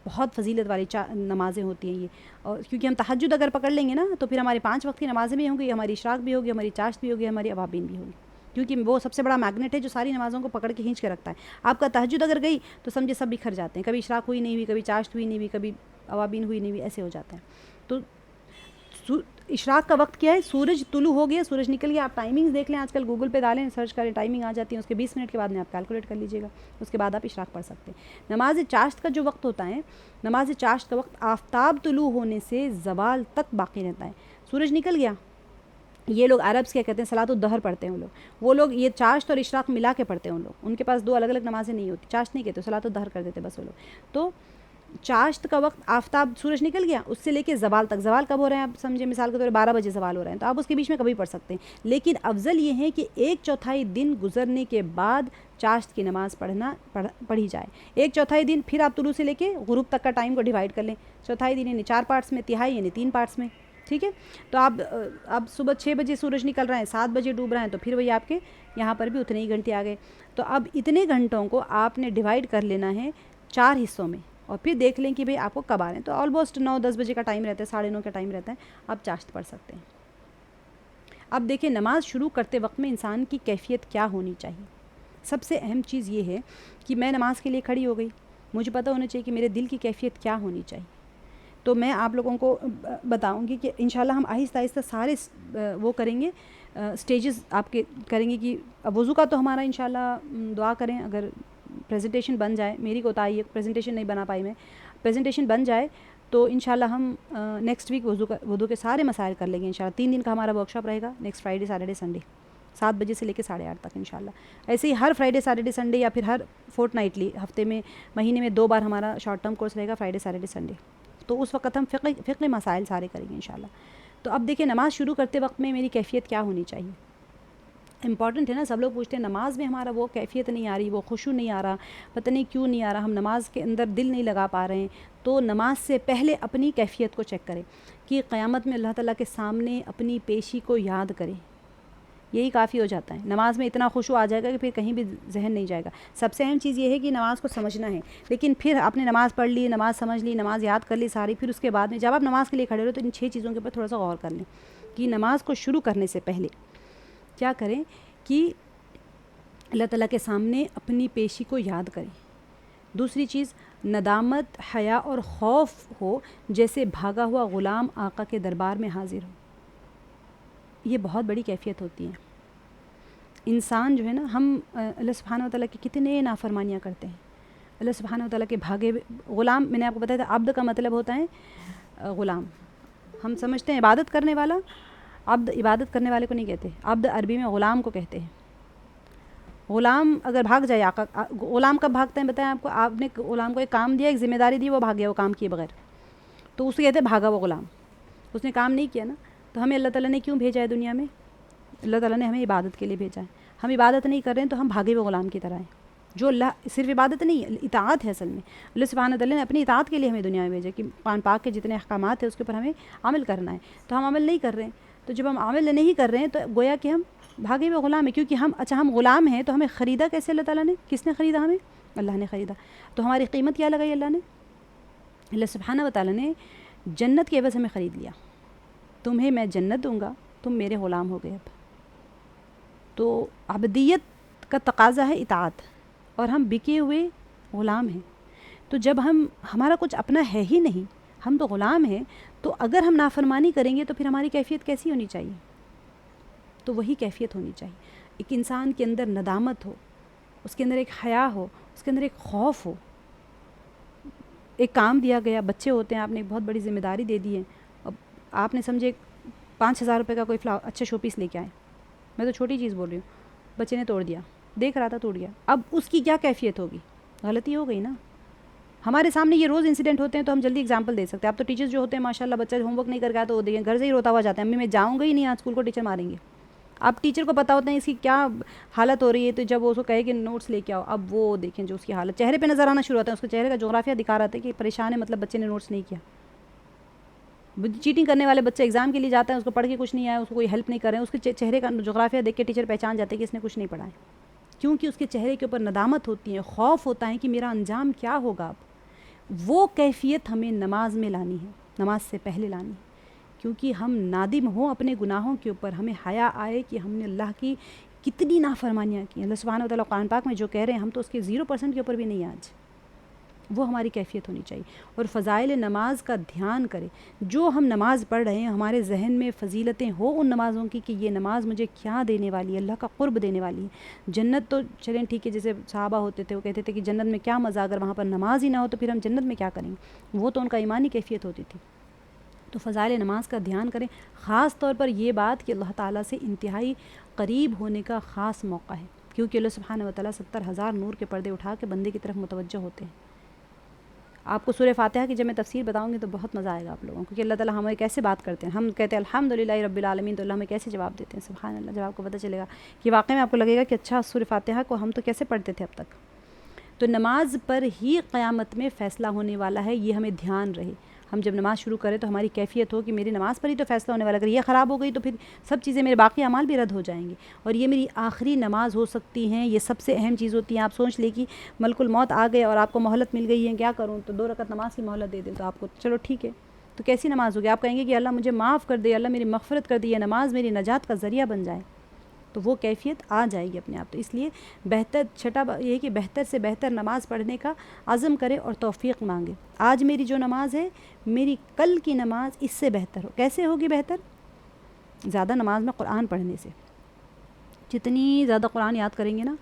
S1: بہت فضیلت والی نمازیں ہوتی ہیں یہ. اور کیونکہ ہم تہجد اگر پکڑ لیں گے نا تو پھر ہماری 5 وقت کی نمازیں بھی ہوں گی, ہماری اشراق بھی ہوگی, ہماری چاشت بھی ہوگی, ہماری اوابین بھی ہوگی, کیونکہ وہ سب سے بڑا میگنیٹ ہے جو ساری نمازوں کو پکڑ کے کھینچ کے رکھتا ہے. آپ کا تہجد اگر گئی تو سمجھے سب بکھر جاتے ہیں, کبھی اشراق ہوئی نہیں ہوئی, کبھی چاشت ہوئی نہیں ہوئی, کبھی اوابین ہوئی نہیں ہوئی, ایسے ہو جاتے ہیں. تو اشراق کا وقت کیا ہے؟ سورج طلوع ہو گیا, سورج نکل گیا. آپ ٹائمنگز دیکھ لیں, آج کل گوگل پہ ڈالیں, سرچ کریں, ٹائمنگ آ جاتی ہے, اس کے 20 منٹ کے بعد میں آپ کیلکولیٹ کر لیجیے گا, اس کے بعد آپ اشراق پڑھ سکتے ہیں. نماز چاشت کا جو وقت ہوتا ہے, نماز چاشت کا وقت آفتاب طلوع ہونے سے زوال تک باقی رہتا ہے. سورج نکل گیا, یہ لوگ عربس کیا کہتے ہیں, صلاۃ الظہر پڑھتے ہیں وہ لوگ یہ چاشت اور اشراق ملا کے پڑھتے ہیں. ان کے پاس 2 الگ الگ نمازیں نہیں ہوتی, چاشت نہیں کہتے, صلاۃ الظہر کر دیتے بس وہ لوگ. تو چاشت کا وقت آفتاب سورج نکل گیا اس سے لے کے زوال تک, زوال کب ہو رہے ہیں آپ سمجھے, مثال کے طور پر 12 بجے زوال ہو رہے ہیں, تو آپ اس کے بیچ میں کبھی پڑھ سکتے ہیں. لیکن افضل یہ ہے کہ 1/4 دن گزرنے کے بعد چاشت کی نماز پڑھی جائے. 1/4 دن, پھر آپ طلوع سے لے کے غروب تک کا ٹائم کو ڈیوائڈ کر لیں, چوتھائی دن یعنی 4 پارٹس میں, تہائی یعنی 3 پارٹس میں. ٹھیک ہے, تو آپ اب صبح 6 بجے سورج نکل رہے ہیں, 7 بجے ڈوب رہے ہیں, تو پھر وہی آپ کے یہاں پر بھی اتنے ہی گھنٹے آ گئے. تو اب اتنے گھنٹوں کو آپ نے ڈیوائڈ کر لینا ہے 4 حصوں میں, اور پھر دیکھ لیں کہ بھئی آپ کو کب آ رہے ہیں. تو آلموسٹ 9-10 بجے کا ٹائم رہتا ہے, 9:30 کا ٹائم رہتا ہے, آپ چاشت پڑھ سکتے ہیں. اب دیکھیں نماز شروع کرتے وقت میں انسان کی کیفیت کیا ہونی چاہیے. سب سے اہم چیز یہ ہے کہ میں نماز کے لیے کھڑی ہو گئی, مجھے پتہ ہونا چاہیے کہ میرے دل کی کیفیت کیا ہونی چاہیے. تو میں آپ لوگوں کو بتاؤں گی کہ انشاءاللہ ہم آہستہ آہستہ سارے وہ کریں گے, سٹیجز آپ کے کریں گے. کہ وضو کا تو ہمارا انشاءاللہ دعا کریں, اگر پریزنٹیشن بن جائے, میری کوتاہی ہے پریزنٹیشن نہیں بنا پائی میں, پریزنٹیشن بن جائے تو انشاءاللہ ہم نیکسٹ ویک وضو کے سارے مسائل کر لیں گے انشاءاللہ. 3 دن کا ہمارا ورکشاپ رہے گا, نیکسٹ فرائیڈے سیٹرڈے سنڈے 7 بجے سے لے کے 8:30 تک انشاءاللہ. ایسے ہی ہر فرائیڈے سیٹرڈے سنڈے یا پھر ہر فورٹ نائٹلی, ہفتے میں مہینے میں 2 بار ہمارا شارٹ ٹرم کورس رہے گا, فرائیڈے سیٹرڈے سنڈے. تو اس وقت ہم فقہ مسائل سارے کریں گے انشاءاللہ. تو اب دیکھیں نماز شروع کرتے وقت میں میری کیفیت کیا ہونی چاہیے. امپورٹنٹ ہے نا, سب لوگ پوچھتے ہیں نماز میں ہمارا وہ کیفیت نہیں آ رہی, وہ خشوع نہیں آ رہا, پتہ نہیں کیوں نہیں آ رہا, ہم نماز کے اندر دل نہیں لگا پا رہے ہیں. تو نماز سے پہلے اپنی کیفیت کو چیک کریں کہ قیامت میں اللہ تعالیٰ کے سامنے اپنی پیشی کو یاد کریں, یہی کافی ہو جاتا ہے. نماز میں اتنا خشوع آ جائے گا کہ پھر کہیں بھی ذہن نہیں جائے گا. سب سے اہم چیز یہ ہے کہ نماز کو سمجھنا ہے. لیکن پھر آپ نے نماز پڑھ لی, نماز سمجھ لی, نماز یاد کر لی ساری, پھر اس کے بعد میں جب آپ نماز کے لیے کھڑے ہو تو ان 6 چیزوں کے اوپر تھوڑا سا غور کر لیں کہ نماز کو شروع کرنے سے پہلے کیا کریں کہ اللہ تعالیٰ کے سامنے اپنی پیشی کو یاد کریں. دوسری چیز ندامت, حیا اور خوف ہو, جیسے بھاگا ہوا غلام آقا کے دربار میں حاضر ہو. یہ بہت بڑی کیفیت ہوتی ہے. انسان جو ہے نا, ہم اللہ سبحانہ و تعالیٰ کی کتنے نافرمانیاں کرتے ہیں. اللہ سبحانہ و تعالیٰ کے بھاگے غلام, میں نے آپ کو بتایا تھا عبد کا مطلب ہوتا ہے غلام. ہم سمجھتے ہیں عبادت کرنے والا, عبد عبادت کرنے والے کو نہیں کہتے, عبد عربی میں غلام کو کہتے ہیں. غلام اگر بھاگ جائے, آقا غلام کب بھاگتے ہیں بتائیں آپ کو. آپ نے غلام کو ایک کام دیا, ایک ذمہ داری دی, وہ بھاگ گیا وہ کام کیے بغیر, تو اسے کہتے ہیں بھاگا وہ غلام. اس نے کام نہیں کیا نا. تو ہمیں اللہ تعالیٰ نے کیوں بھیجا ہے دنیا میں؟ اللہ تعالیٰ نے ہمیں عبادت کے لیے بھیجا ہے. ہم عبادت نہیں کر رہے ہیں تو ہم بھاگے ہوئے غلام کی طرح ہیں. جو اللہ صرف عبادت نہیں, اطاعت ہے اصل میں. اللہ سبحانہ تعالیٰ نے اپنی اطاعت کے لیے ہمیں دنیا میں بھیجا کہ قرآن پاک کے جتنے احکامات ہیں اس کے اوپر ہمیں عمل کرنا ہے. تو ہم عمل نہیں کر رہے ہیں. تو جب ہم عمل نہیں کر رہے ہیں تو گویا کہ ہم بھاگے ہوئے غلام ہیں. کیونکہ ہم غلام ہیں, تو ہمیں خریدا کیسے اللہ تعالیٰ نے؟ کس نے خریدا ہمیں؟ اللہ نے خریدا. تو ہماری قیمت کیا لگائی اللہ نے؟ اللہ سبحانہ و تعالیٰ نے جنت کے عوض ہمیں خرید لیا. تمہیں میں جنت دوں گا, تم میرے غلام ہو گئے. اب تو عبدیت کا تقاضا ہے اطاعت, اور ہم بکے ہوئے غلام ہیں. تو جب ہمارا کچھ اپنا ہے ہی نہیں, ہم تو غلام ہیں، تو اگر ہم نافرمانی کریں گے تو پھر ہماری کیفیت کیسی ہونی چاہیے؟ تو وہی کیفیت ہونی چاہیے، ایک انسان کے اندر ندامت ہو، اس کے اندر ایک حیا ہو، اس کے اندر ایک خوف ہو. ایک کام دیا گیا، بچے ہوتے ہیں، آپ نے ایک بہت بڑی ذمہ داری دے دی ہے، اب آپ نے سمجھے 5,000 روپے کا کوئی اچھا شو پیس لے کے آئے، میں تو چھوٹی چیز بول رہی ہوں، بچے نے توڑ دیا، دیکھ رہا تھا ٹوٹ گیا، اب اس کی کیا کیفیت ہوگی؟ غلطی ہو گئی نا. ہمارے سامنے یہ روز انسیڈنٹ ہوتے ہیں تو ہم جلدی ایگزامپل دے سکتے ہیں. اب تو ٹیچرز جو ہوتے ہیں ماشاء اللہ، بچہ ہوم ورک نہیں کر گیا تو وہ دیکھیں گھر سے ہی روتا ہوا جاتا ہے، امی میں جاؤں گا ہی نہیں آج اسکول کو، ٹیچر ماریں گے. اب ٹیچر کو پتا ہوتا ہے اس کی کیا حالت ہو رہی ہے، تو جب وہ اس کو کہے کہ نوٹس لے کے آؤ، اب وہ دیکھیں جو اس کی حالت چہرے پہ نظر آنا شروع ہوتا ہے، اس کے چہرے کا جغرافیہ دکھا رہا تھا کہ پریشان ہے، مطلب بچے نے نوٹس نہیں کیا. چیٹنگ کرنے والے بچے ایگزام کے لیے جاتے ہیں، اس کو پڑھ کے کچھ نہیں آیا، اس کو کوئی ہیلپ نہیں کر رہے ہیں، اس کے چہرے کا جغرافیہ دیکھ کے ٹیچر پہچان جاتے ہیں کہ اس نے کچھ نہیں پڑھا ہے، کیونکہ اس کے چہرے کے اوپر ندامت ہوتی ہے، خوف ہوتا ہے کہ میرا انجام کیا ہوگا. اب وہ کیفیت ہمیں نماز میں لانی ہے، نماز سے پہلے لانی ہے، کیونکہ ہم نادم ہوں اپنے گناہوں کے اوپر، ہمیں حیا آئے کہ ہم نے اللہ کی کتنی نافرمانیاں کی. اللہ سبحانہ و تعالیٰ قرآن پاک میں جو کہہ رہے ہیں ہم تو اس کے 0% کے اوپر بھی نہیں آج. وہ ہماری کیفیت ہونی چاہیے. اور فضائل نماز کا دھیان کریں، جو ہم نماز پڑھ رہے ہیں ہمارے ذہن میں فضیلتیں ہو ان نمازوں کی کہ یہ نماز مجھے کیا دینے والی ہے، اللہ کا قرب دینے والی ہے. جنت تو چلیں ٹھیک ہے، جیسے صحابہ ہوتے تھے وہ کہتے تھے کہ جنت میں کیا مزہ، اگر وہاں پر نماز ہی نہ ہو تو پھر ہم جنت میں کیا کریں گے، وہ تو ان کا ایمانی کیفیت ہوتی تھی. تو فضائل نماز کا دھیان کریں، خاص طور پر یہ بات کہ اللہ تعالیٰ سے انتہائی قریب ہونے کا خاص موقع ہے، کیونکہ اللہ سبحانہ و تعالیٰ 70,000 نور کے پردے اٹھا کے بندے کی طرف متوجہ ہوتے ہیں. آپ کو سورہ فاتحہ کی جب میں تفسیر بتاؤں گی تو بہت مزہ آئے گا آپ لوگوں کو کہ اللہ تعالیٰ ہمیں کیسے بات کرتے ہیں. ہم کہتے ہیں الحمدللہ رب العالمین، تو اللہ ہمیں کیسے جواب دیتے ہیں. سبحان اللہ. جب آپ کو پتہ چلے گا کہ واقعی میں آپ کو لگے گا کہ اچھا سورہ فاتحہ کو ہم تو کیسے پڑھتے تھے اب تک. تو نماز پر ہی قیامت میں فیصلہ ہونے والا ہے، یہ ہمیں دھیان رہے. ہم جب نماز شروع کریں تو ہماری کیفیت ہو کہ میری نماز پر ہی تو فیصلہ ہونے والا ہے، اگر یہ خراب ہو گئی تو پھر سب چیزیں، میرے باقی اعمال بھی رد ہو جائیں گے، اور یہ میری آخری نماز ہو سکتی ہیں. یہ سب سے اہم چیز ہوتی ہے. آپ سوچ لیں کہ ملک الموت آ گئے اور آپ کو مہلت مل گئی ہے، کیا کروں، تو 2 رکعت نماز کی مہلت دے دیں تو آپ کو چلو ٹھیک ہے. تو کیسی نماز ہوگی؟ آپ کہیں گے کہ اللہ مجھے معاف کر دے، اللہ میری مغفرت کر دے، یہ نماز میری نجات کا ذریعہ بن جائے، تو وہ کیفیت آ جائے گی اپنے آپ. تو اس لیے بہتر چھٹا یہ ہے کہ بہتر سے بہتر نماز پڑھنے کا عزم کرے اور توفیق مانگے. آج میری جو نماز ہے، میری کل کی نماز اس سے بہتر ہو. کیسے ہوگی بہتر؟ زیادہ نماز میں قرآن پڑھنے سے. جتنی زیادہ قرآن یاد کریں گے نا،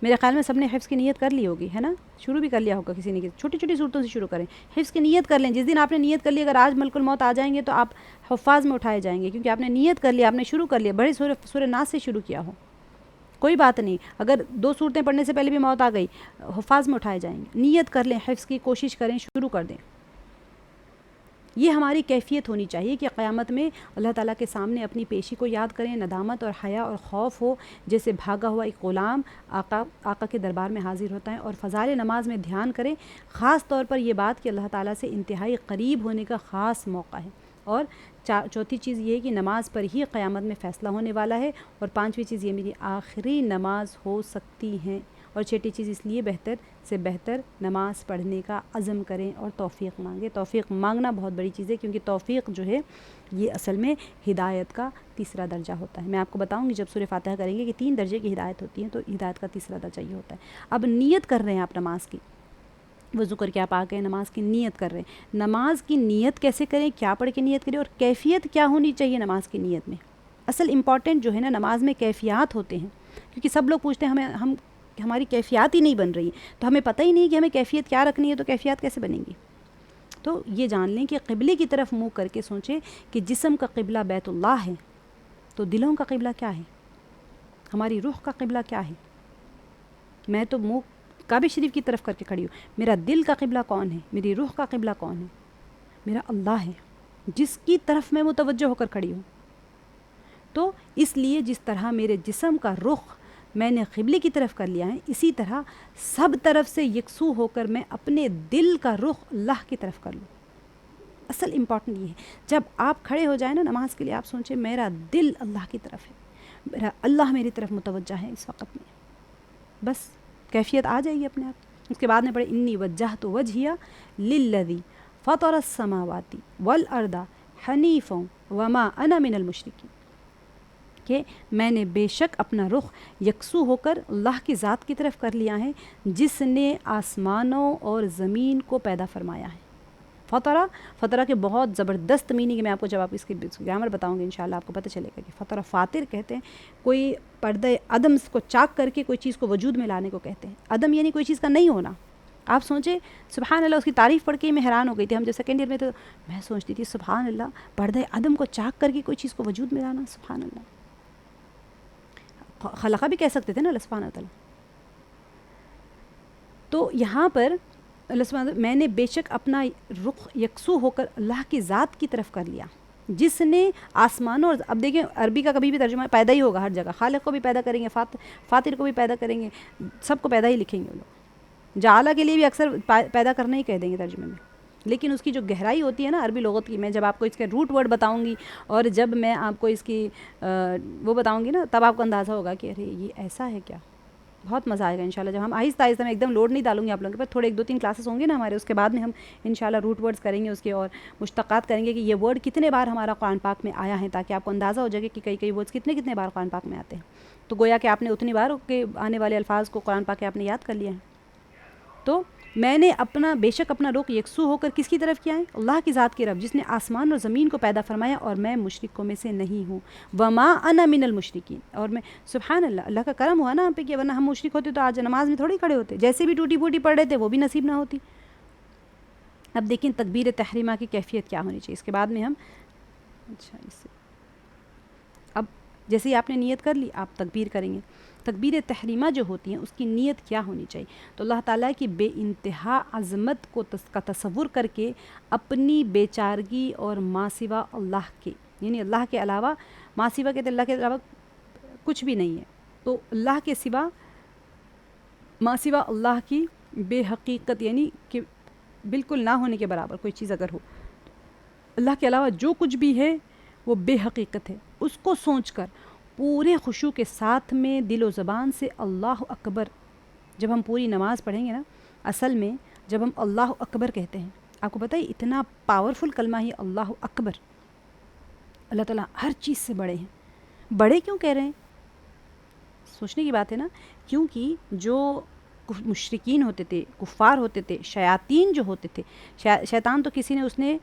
S1: میرے خیال میں سب نے حفظ کی نیت کر لی ہوگی، ہے نا، شروع بھی کر لیا ہوگا کسی نے. چھوٹی چھوٹی صورتوں سے شروع کریں، حفظ کی نیت کر لیں. جس دن آپ نے نیت کر لی، اگر آج ملک الموت آ جائیں گے تو آپ حفاظ میں اٹھائے جائیں گے، کیونکہ آپ نے نیت کر لیا، آپ نے شروع کر لیا. بڑے سورہ ناس سے شروع کیا ہو، کوئی بات نہیں، اگر 2 صورتیں پڑھنے سے پہلے بھی موت آ گئی، حفاظ میں اٹھائے جائیں گے. نیت کر لیں، حفظ کی کوشش کریں، شروع کر دیں. یہ ہماری کیفیت ہونی چاہیے کہ قیامت میں اللہ تعالیٰ کے سامنے اپنی پیشی کو یاد کریں، ندامت اور حیا اور خوف ہو، جیسے بھاگا ہوا ایک غلام آقا کے دربار میں حاضر ہوتا ہے. اور فضائل نماز میں دھیان کریں، خاص طور پر یہ بات کہ اللہ تعالیٰ سے انتہائی قریب ہونے کا خاص موقع ہے. اور چوتھی چیز یہ ہے کہ نماز پر ہی قیامت میں فیصلہ ہونے والا ہے. اور 5ویں چیز یہ میری آخری نماز ہو سکتی ہیں. اور 6ٹھی چیز اس لیے بہتر سے بہتر نماز پڑھنے کا عزم کریں اور توفیق مانگیں. توفیق مانگنا بہت بڑی چیز ہے، کیونکہ توفیق جو ہے یہ اصل میں ہدایت کا تیسرا درجہ ہوتا ہے. میں آپ کو بتاؤں گی جب سورہ فاتحہ کریں گے کہ 3 درجے کی ہدایت ہوتی ہے، تو ہدایت کا تیسرا درجہ یہ ہوتا ہے. اب نیت کر رہے ہیں آپ نماز کی، وضو کر کے آپ آ گئے، نماز کی نیت کر رہے ہیں. نماز کی نیت کیسے کریں، کیا پڑھ کے نیت کریں، اور کیفیت کیا ہونی چاہیے نماز کی نیت میں. اصل امپورٹنٹ جو ہے نا نماز میں کیفیات ہوتے ہیں، کیونکہ سب لوگ پوچھتے ہیں ہماری کیفیات ہی نہیں بن رہی، تو ہمیں پتہ ہی نہیں کہ ہمیں کیفیت کیا رکھنی ہے، تو کیفیات کیسے بنیں گی. تو یہ جان لیں کہ قبلے کی طرف منہ کر کے سوچیں کہ جسم کا قبلہ بیت اللہ ہے، تو دلوں کا قبلہ کیا ہے، ہماری روح کا قبلہ کیا ہے. میں تو منہ کعبہ شریف کی طرف کر کے کھڑی ہوں، میرا دل کا قبلہ کون ہے، میری روح کا قبلہ کون ہے، میرا اللہ ہے جس کی طرف میں متوجہ ہو کر کھڑی ہوں. تو اس لیے جس طرح میرے جسم کا رخ میں نے قبلے کی طرف کر لیا ہے، اسی طرح سب طرف سے یکسو ہو کر میں اپنے دل کا رخ اللہ کی طرف کر لوں. اصل امپورٹنٹ یہ ہے، جب آپ کھڑے ہو جائیں نا نماز کے لیے، آپ سوچیں میرا دل اللہ کی طرف ہے، میرا اللہ میری طرف متوجہ ہے اس وقت میں، بس کیفیت آ جائے گی اپنے آپ. اس کے بعد میں پڑھے انی وجہت وجہی للذی فطر السماوات والارض حنیفا وما انا من المشرکین، کہ میں نے بے شک اپنا رخ یکسو ہو کر اللہ کی ذات کی طرف کر لیا ہے جس نے آسمانوں اور زمین کو پیدا فرمایا ہے. فطرہ، فطرہ کے بہت زبردست میننگ میں آپ کو جب آپ اس کی گرامر بتاؤں گی انشاءاللہ آپ کو پتہ چلے گا کہ فطرہ فاطر کہتے ہیں کوئی پردہ عدم کو چاک کر کے کوئی چیز کو وجود میں لانے کو کہتے ہیں. عدم یعنی کوئی چیز کا نہیں ہونا. آپ سوچیں سبحان اللہ، اس کی تعریف پڑھ کے میں حیران ہو گئی تھی. ہم جب سیکنڈ ایئر میں تو میں سوچتی تھی سبحان اللہ، پردہ عدم کو چاک کر کے کوئی چیز کو وجود میں لانا، سبحان اللہ. خلقہ بھی کہہ سکتے تھے نا اللہ سبحانہ تعالیٰ. تو یہاں پر اللہ سبحانہ میں نے بے شک اپنا رخ یکسو ہو کر اللہ کی ذات کی طرف کر لیا جس نے آسمانوں اور اب دیکھیں عربی کا کبھی بھی ترجمہ پیدا ہی ہوگا ہر جگہ. خالق کو بھی پیدا کریں گے، فاطر کو بھی پیدا کریں گے، سب کو پیدا ہی لکھیں گے وہ لوگ. جعلہ کے لیے بھی اکثر پیدا کرنا ہی کہہ دیں گے ترجمے میں، لیکن اس کی جو گہرائی ہوتی ہے نا عربی لغت کی، میں جب آپ کو اس کے روٹ ورڈ بتاؤں گی اور جب میں آپ کو اس کی وہ بتاؤں گی نا تب آپ کو اندازہ ہوگا کہ ارے یہ ایسا ہے کیا. بہت مزہ آئے گا انشاءاللہ جب ہم آہستہ آہستہ، میں ایک دم لوڈ نہیں ڈالوں گی آپ لوگوں کے پاس. تھوڑے 1-2-3 کلاسز ہوں گے نا ہمارے، اس کے بعد میں ہم انشاءاللہ روٹ ورڈز کریں گے اس کے اور مشتقات کریں گے کہ یہ ورڈ کتنے بار ہمارا قرآن پاک میں آیا ہے، تاکہ آپ کو اندازہ ہو جائے کہ کئی ورڈز کتنے بار قرآن پاک میں آتے ہیں. تو گویا کہ آپ نے اتنی بار کے آنے والے الفاظ کو قرآن پاک کے آپ نے یاد کر لیا ہے. تو میں نے اپنا بے شک اپنا رخ یکسو ہو کر کس کی طرف کیا ہے؟ اللہ کی ذات کی رب جس نے آسمان اور زمین کو پیدا فرمایا، اور میں مشرکوں میں سے نہیں ہوں. وما انا من المشرکین. اور میں سبحان اللہ، اللہ کا کرم ہوا نا ہم پہ کہ ورنہ ہم مشرک ہوتے تو آج نماز میں تھوڑی کھڑے ہوتے، جیسے بھی ٹوٹی پھوٹی پڑھ رہے تھے وہ بھی نصیب نہ ہوتی. اب دیکھیں تکبیر تحریمہ کی کیفیت کیا ہونی چاہیے. اس کے بعد میں ہم اب جیسے ہی آپ نے نیت کر لی آپ تکبیر کریں گے. تکبیر تحریمہ جو ہوتی ہیں اس کی نیت کیا ہونی چاہیے؟ تو اللہ تعالیٰ کی بے انتہا عظمت کا تصور کر کے اپنی بے چارگی اور ما سوا اللہ کے، یعنی اللہ کے علاوہ، ما سوا کہتے اللہ کے علاوہ کچھ بھی نہیں ہے، تو اللہ کے سوا، ما سوا اللہ کی بے حقیقت، یعنی کہ بالکل نہ ہونے کے برابر کوئی چیز اگر ہو، اللہ کے علاوہ جو کچھ بھی ہے وہ بے حقیقت ہے. اس کو سوچ کر پورے خشوع کے ساتھ میں دل و زبان سے اللہ اکبر، جب ہم پوری نماز پڑھیں گے نا، اصل میں جب ہم اللہ اکبر کہتے ہیں، آپ کو پتہ ہے اتنا پاورفل کلمہ ہی اللہ اکبر. اللہ تعالیٰ ہر چیز سے بڑے ہیں. بڑے کیوں کہہ رہے ہیں؟ سوچنے کی بات ہے نا، کیونکہ جو مشرکین ہوتے تھے، کفار ہوتے تھے، شیاطین جو ہوتے تھے، شیطان تو کسی نے اس نے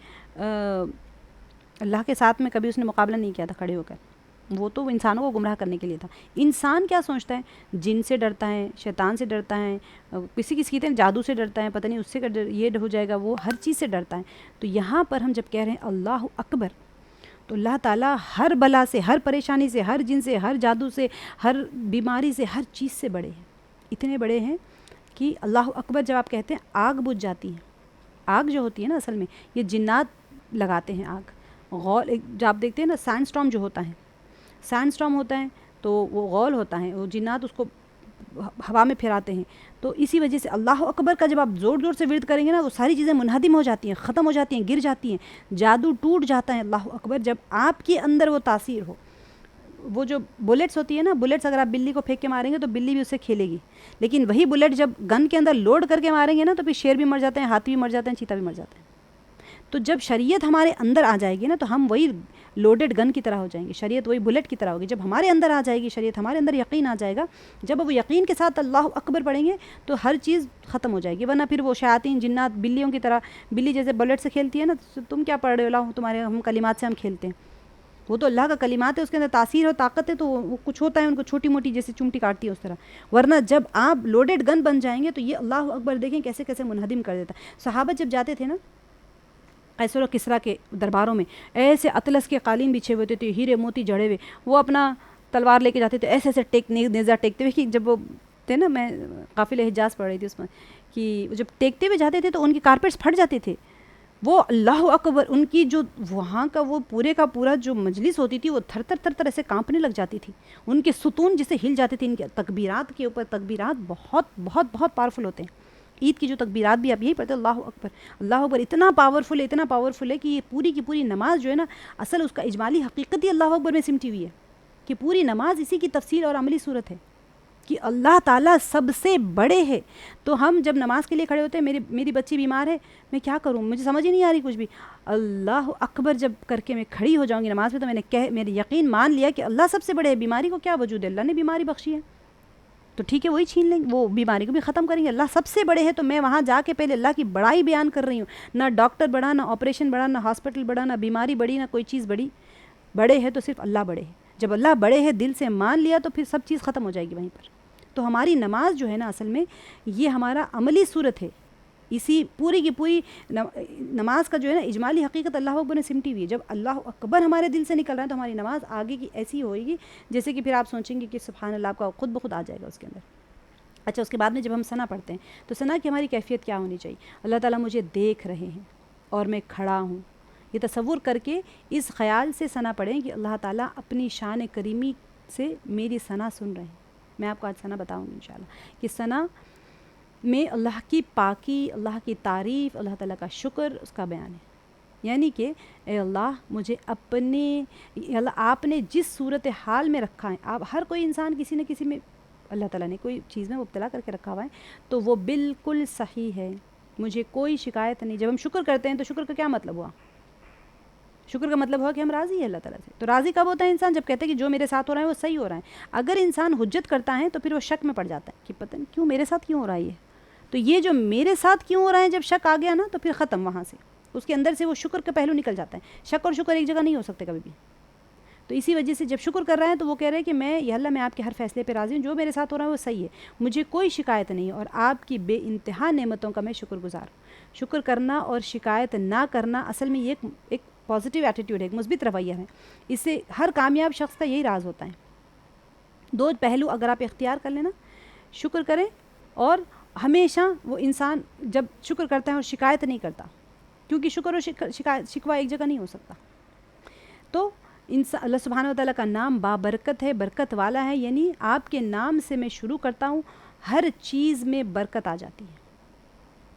S1: اللہ کے ساتھ میں کبھی اس نے مقابلہ نہیں کیا تھا کھڑے ہو کر، وہ تو انسانوں کو گمراہ کرنے کے لیے تھا. انسان کیا سوچتا ہے؟ جن سے ڈرتا ہے، شیطان سے ڈرتا ہے، کسی کہتے ہیں جادو سے ڈرتا ہے، پتہ نہیں اس سے یہ ہو جائے گا، وہ ہر چیز سے ڈرتا ہے. تو یہاں پر ہم جب کہہ رہے ہیں اللہ اکبر، تو اللہ تعالیٰ ہر بلا سے، ہر پریشانی سے، ہر جن سے، ہر جادو سے، ہر بیماری سے، ہر چیز سے بڑے ہیں. اتنے بڑے ہیں کہ اللہ اکبر جب آپ کہتے ہیں آگ بجھ جاتی ہے. آگ جو ہوتی ہے نا اصل میں یہ جنات لگاتے ہیں آگ. غول جو آپ دیکھتے ہیں نا سینڈ اسٹارم جو ہوتا ہے، سینڈ اسٹارم ہوتا ہے تو وہ غول ہوتا ہے، وہ جنات اس کو ہوا میں پھیراتے ہیں. تو اسی وجہ سے اللہ اکبر کا جب آپ زور زور سے ورد کریں گے نا وہ ساری چیزیں منہدم ہو جاتی ہیں، ختم ہو جاتی ہیں، گر جاتی ہیں، جادو ٹوٹ جاتا ہے. اللہ اکبر جب آپ کے اندر وہ تاثیر ہو. وہ جو بلیٹس ہوتی ہے نا، بلیٹس اگر آپ بلی کو پھینک کے ماریں گے تو بلی بھی اس سے کھیلے گی، لیکن وہی بلیٹ جب گن کے اندر لوڈ کر کے ماریں گے نا تو پھر شیر بھی مر جاتے ہیں، ہاتھی بھی مر جاتے ہیں، چیتا بھی مر جاتے ہیں. تو جب شریعت ہمارے اندر آ جائے گی نا تو ہم وہی لوڈڈ گن کی طرح ہو جائیں گے، شریعت وہی بلیٹ کی طرح ہوگی. جب ہمارے اندر آ جائے گی شریعت، ہمارے اندر یقین آ جائے گا، جب وہ یقین کے ساتھ اللہ اکبر پڑھیں گے تو ہر چیز ختم ہو جائے گی. ورنہ پھر وہ شیاطین جنات بلیوں کی طرح، بلی جیسے بلیٹ سے کھیلتی ہے نا، تم کیا پڑھ رہے ہو اللہ تمہارے، ہم کلمات سے ہم کھیلتے ہیں. وہ تو اللہ کا کلمات ہے، اس کے اندر تاثیر اور طاقت ہے، تو وہ کچھ ہوتا ہے ان کو چھوٹی موٹی جیسے چمٹی کاٹتی ہے اس طرح. ورنہ جب آپ لوڈڈ گن بن جائیں گے تو یہ اللہ اکبر دیکھیں کیسے کیسے منہدم کر دیتا. صحابہ جب جاتے تھے نا قیصر و کسریٰ کے درباروں میں، ایسے اطلس کے قالین بچھے ہوئے تھے، ہیرے موتی جڑے ہوئے، وہ اپنا تلوار لے کے جاتے تھے، ایسے ایسے نیزہ ٹیکتے ہوئے. کہ جب وہ تھے نا، میں قافلہ حجاز پڑھ رہی تھی اس میں، کہ جب ٹیکتے ہوئے جاتے تھے تو ان کی کارپیٹس پھٹ جاتے تھے. وہ اللہ اکبر، ان کی جو وہاں کا وہ پورے کا پورا جو مجلس ہوتی تھی وہ تھر تھر تھر تھر ایسے کانپنے لگ جاتی تھی. ان کے ستون جسے ہل جاتے تھے. ان کے تکبیرات کے اوپر تکبیرات بہت بہت بہت پاورفل ہوتے ہیں. عید کی جو تکبیرات بھی آپ یہی پڑھتے ہیں، اللہ اکبر. اللہ اکبر اتنا پاورفل ہے، اتنا پاورفل ہے کہ یہ پوری کی پوری نماز جو ہے نا، اصل اس کا اجمالی حقیقت ہی اللہ اکبر میں سمٹی ہوئی ہے. کہ پوری نماز اسی کی تفصیل اور عملی صورت ہے کہ اللہ تعالیٰ سب سے بڑے ہے. تو ہم جب نماز کے لیے کھڑے ہوتے ہیں، میری بچی بیمار ہے، میں کیا کروں، مجھے سمجھ ہی نہیں آ رہی کچھ بھی، اللہ اکبر جب کر کے میں کھڑی ہو جاؤں گی نماز میں تو میں نے میرے یقین مان لیا کہ اللہ سب سے بڑے ہے. بیماری کو کیا وجود ہے، اللہ نے بیماری بخشی ہے. تو ٹھیک ہے وہی چھین لیں گے, وہ بیماری کو بھی ختم کریں گے. اللہ سب سے بڑے ہیں تو میں وہاں جا کے پہلے اللہ کی بڑائی بیان کر رہی ہوں. نہ ڈاکٹر بڑا, نہ آپریشن بڑا, نہ ہاسپٹل بڑا, نہ بیماری بڑی, نہ کوئی چیز بڑی. بڑے ہے تو صرف اللہ بڑے ہے. جب اللہ بڑے ہے دل سے مان لیا تو پھر سب چیز ختم ہو جائے گی وہیں پر. تو ہماری نماز جو ہے نا اصل میں یہ ہمارا عملی صورت ہے. اسی پوری کی پوری نماز کا جو ہے نا اجمالی حقیقت اللہ اکبر نے سمٹی ہوئی ہے. جب اللہ اکبر ہمارے دل سے نکل رہا ہے تو ہماری نماز آگے کی ایسی ہوئے گی جیسے کہ پھر آپ سوچیں گے کہ سبحان اللہ آپ کا خود بخود آ جائے گا اس کے اندر. اچھا اس کے بعد میں جب ہم ثنا پڑھتے ہیں تو ثنا کی ہماری کیفیت کیا ہونی چاہیے؟ اللہ تعالیٰ مجھے دیکھ رہے ہیں اور میں کھڑا ہوں. یہ تصور کر کے اس خیال سے ثنا پڑھیں کہ اللہ تعالیٰ اپنی شان کریمی سے میری ثنا سن رہے ہیں. میں آپ کو آج ثنا بتاؤں گی انشاءاللہ کہ ثنا میں اللہ کی پاکی, اللہ کی تعریف, اللہ تعالیٰ کا شکر, اس کا بیان ہے. یعنی کہ اے اللہ مجھے اپنے اللہ آپ نے جس صورت حال میں رکھا ہے, آپ ہر کوئی انسان کسی نہ کسی میں اللہ تعالیٰ نے کوئی چیز میں مبتلا کر کے رکھا ہوا ہے تو وہ بالکل صحیح ہے, مجھے کوئی شکایت نہیں. جب ہم شکر کرتے ہیں تو شکر کا کیا مطلب ہوا؟ شکر کا مطلب ہوا کہ ہم راضی ہیں اللہ تعالیٰ سے. تو راضی کب ہوتا ہے انسان؟ جب کہتے ہیں کہ جو میرے ساتھ ہو رہا ہے وہ صحیح ہو رہا ہے. اگر انسان حجت کرتا ہے تو پھر وہ شک میں پڑ جاتا ہے کہ پتہ نہیں کیوں میرے ساتھ کیوں ہو رہا ہے. تو یہ جو میرے ساتھ کیوں ہو رہا ہے جب شک آ گیا نا تو پھر ختم, وہاں سے اس کے اندر سے وہ شکر کا پہلو نکل جاتا ہے. شک اور شکر ایک جگہ نہیں ہو سکتے کبھی بھی. تو اسی وجہ سے جب شکر کر رہے ہیں تو وہ کہہ رہے ہیں کہ میں یا اللہ میں آپ کے ہر فیصلے پہ راضی ہوں, جو میرے ساتھ ہو رہا ہے وہ صحیح ہے, مجھے کوئی شکایت نہیں ہے اور آپ کی بے انتہا نعمتوں کا میں شکر گزار ہوں. شکر کرنا اور شکایت نہ کرنا اصل میں یہ ایک پازیٹیو ایٹیٹیوڈ ہے, ایک مثبت رویہ ہے. اس سے ہر کامیاب شخص کا یہی راز ہوتا ہے. دو پہلو اگر آپ اختیار کر لیں نا, شکر کریں اور ہمیشہ وہ انسان جب شکر کرتا ہے اور شکایت نہیں کرتا, کیونکہ شکر اور شکوہ ایک جگہ نہیں ہو سکتا. تو اللہ سبحانہ و تعالیٰ کا نام بابرکت ہے, برکت والا ہے. یعنی آپ کے نام سے میں شروع کرتا ہوں, ہر چیز میں برکت آ جاتی ہے.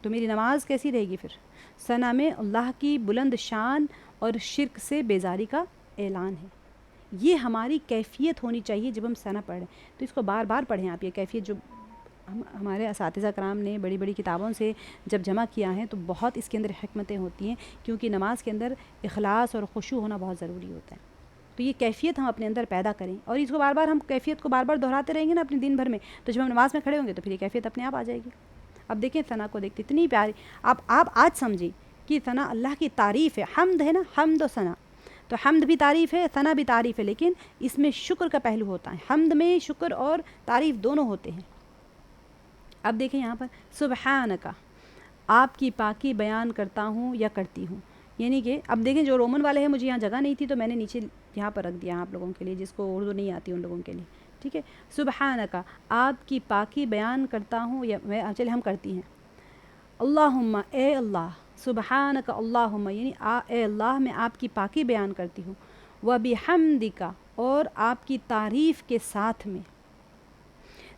S1: تو میری نماز کیسی رہے گی پھر؟ ثنا میں اللہ کی بلند شان اور شرک سے بیزاری کا اعلان ہے. یہ ہماری کیفیت ہونی چاہیے جب ہم ثنا پڑھیں. تو اس کو بار بار پڑھیں آپ. یہ کیفیت جو ہمارے اساتذہ کرام نے بڑی بڑی کتابوں سے جب جمع کیا ہے تو بہت اس کے اندر حکمتیں ہوتی ہیں, کیونکہ نماز کے اندر اخلاص اور خشوع ہونا بہت ضروری ہوتا ہے. تو یہ کیفیت ہم اپنے اندر پیدا کریں اور اس کو بار بار ہم کیفیت کو بار بار دہراتے رہیں گے نا اپنے دن بھر میں, تو جب ہم نماز میں کھڑے ہوں گے تو پھر یہ کیفیت اپنے آپ آ جائے گی. اب دیکھیں ثنا کو دیکھتے اتنی پیاری. آپ آج سمجھیں کہ ثنا اللہ کی تعریف ہے. حمد ہے نا, حمد و ثنا. تو حمد بھی تعریف ہے, ثنا بھی تعریف ہے, لیکن اس میں شکر کا پہلو ہوتا ہے. حمد میں شکر اور تعریف دونوں ہوتے ہیں. اب دیکھیں یہاں پر سبحانک, آپ کی پاکی بیان کرتا ہوں یا کرتی ہوں. یعنی کہ اب دیکھیں جو رومن والے ہیں, مجھے یہاں جگہ نہیں تھی تو میں نے نیچے یہاں پر رکھ دیا آپ لوگوں کے لیے, جس کو اردو نہیں آتی ان لوگوں کے لیے. ٹھیک ہے, سبحانک آپ کی پاکی بیان کرتا ہوں, یا چلے ہم کرتی ہیں. اللہم اے اللہ, سبحانک اللہم یعنی اے اللہ میں آپ کی پاکی بیان کرتی ہوں. وبحمدک اور آپ کی تعریف کے ساتھ میں.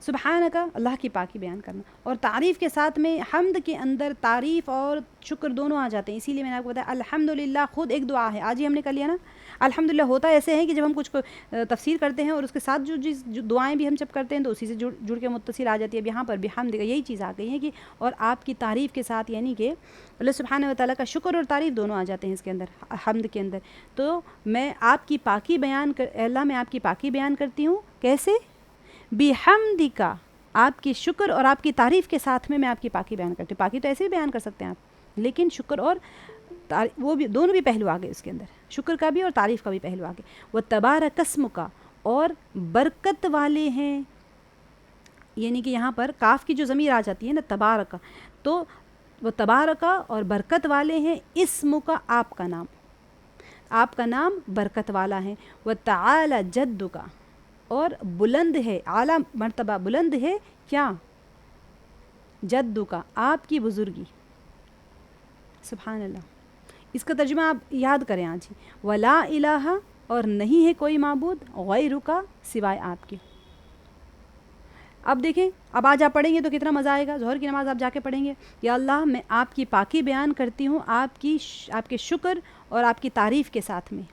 S1: سبحانک اللہ کی پاکی بیان کرنا, اور تعریف کے ساتھ میں حمد کے اندر تعریف اور شکر دونوں آ جاتے ہیں. اسی لیے میں نے آپ کو بتایا الحمدللہ خود ایک دعا ہے. آج ہی ہم نے کر لیا نا الحمدللہ. ہوتا ایسے ہے کہ جب ہم کچھ کو تفسیر کرتے ہیں اور اس کے ساتھ جو دعائیں بھی ہم جب کرتے ہیں تو اسی سے جڑ کے متصل آ جاتی ہے. اب یہاں پر بھی حمد کا یہی چیز آ گئی ہے کہ اور آپ کی تعریف کے ساتھ, یعنی کہ اللہ سبحانہ و تعالیٰ کا شکر اور تعریف دونوں آ جاتے ہیں اس کے اندر, حمد کے اندر. تو میں آپ کی پاکی اللہ میں آپ کی پاکی بیان کرتی ہوں. کیسے؟ بحمدک, آپ کی شکر اور آپ کی تعریف کے ساتھ میں آپ کی پاکی بیان کرتی ہوں. پاکی تو ایسے بھی بیان کر سکتے ہیں آپ, لیکن شکر اور وہ بھی دونوں بھی پہلو آ گئے اس کے اندر, شکر کا بھی اور تعریف کا بھی پہلو آ گئے. وہ تبارک اسمک اور برکت والے ہیں. یعنی کہ یہاں پر کاف کی جو ضمیر آ جاتی ہے نا تبارک, تو وہ تبارک اور برکت والے ہیں. اسمک آپ کا نام, آپ کا نام برکت والا ہے. وہ تعالی جدک اور بلند ہے, اعلیٰ مرتبہ بلند ہے. کیا؟ جدک آپ کی بزرگی. سبحان اللہ. اس کا ترجمہ آپ یاد کریں آج ہی. ولا الہ اور نہیں ہے کوئی معبود غیرک سوائے آپ کے. اب دیکھیں, اب آج آپ پڑھیں گے تو کتنا مزہ آئے گا. ظہر کی نماز آپ جا کے پڑھیں گے, یا اللہ میں آپ کی پاکی بیان کرتی ہوں آپ کے شکر اور آپ کی تعریف کے ساتھ میں.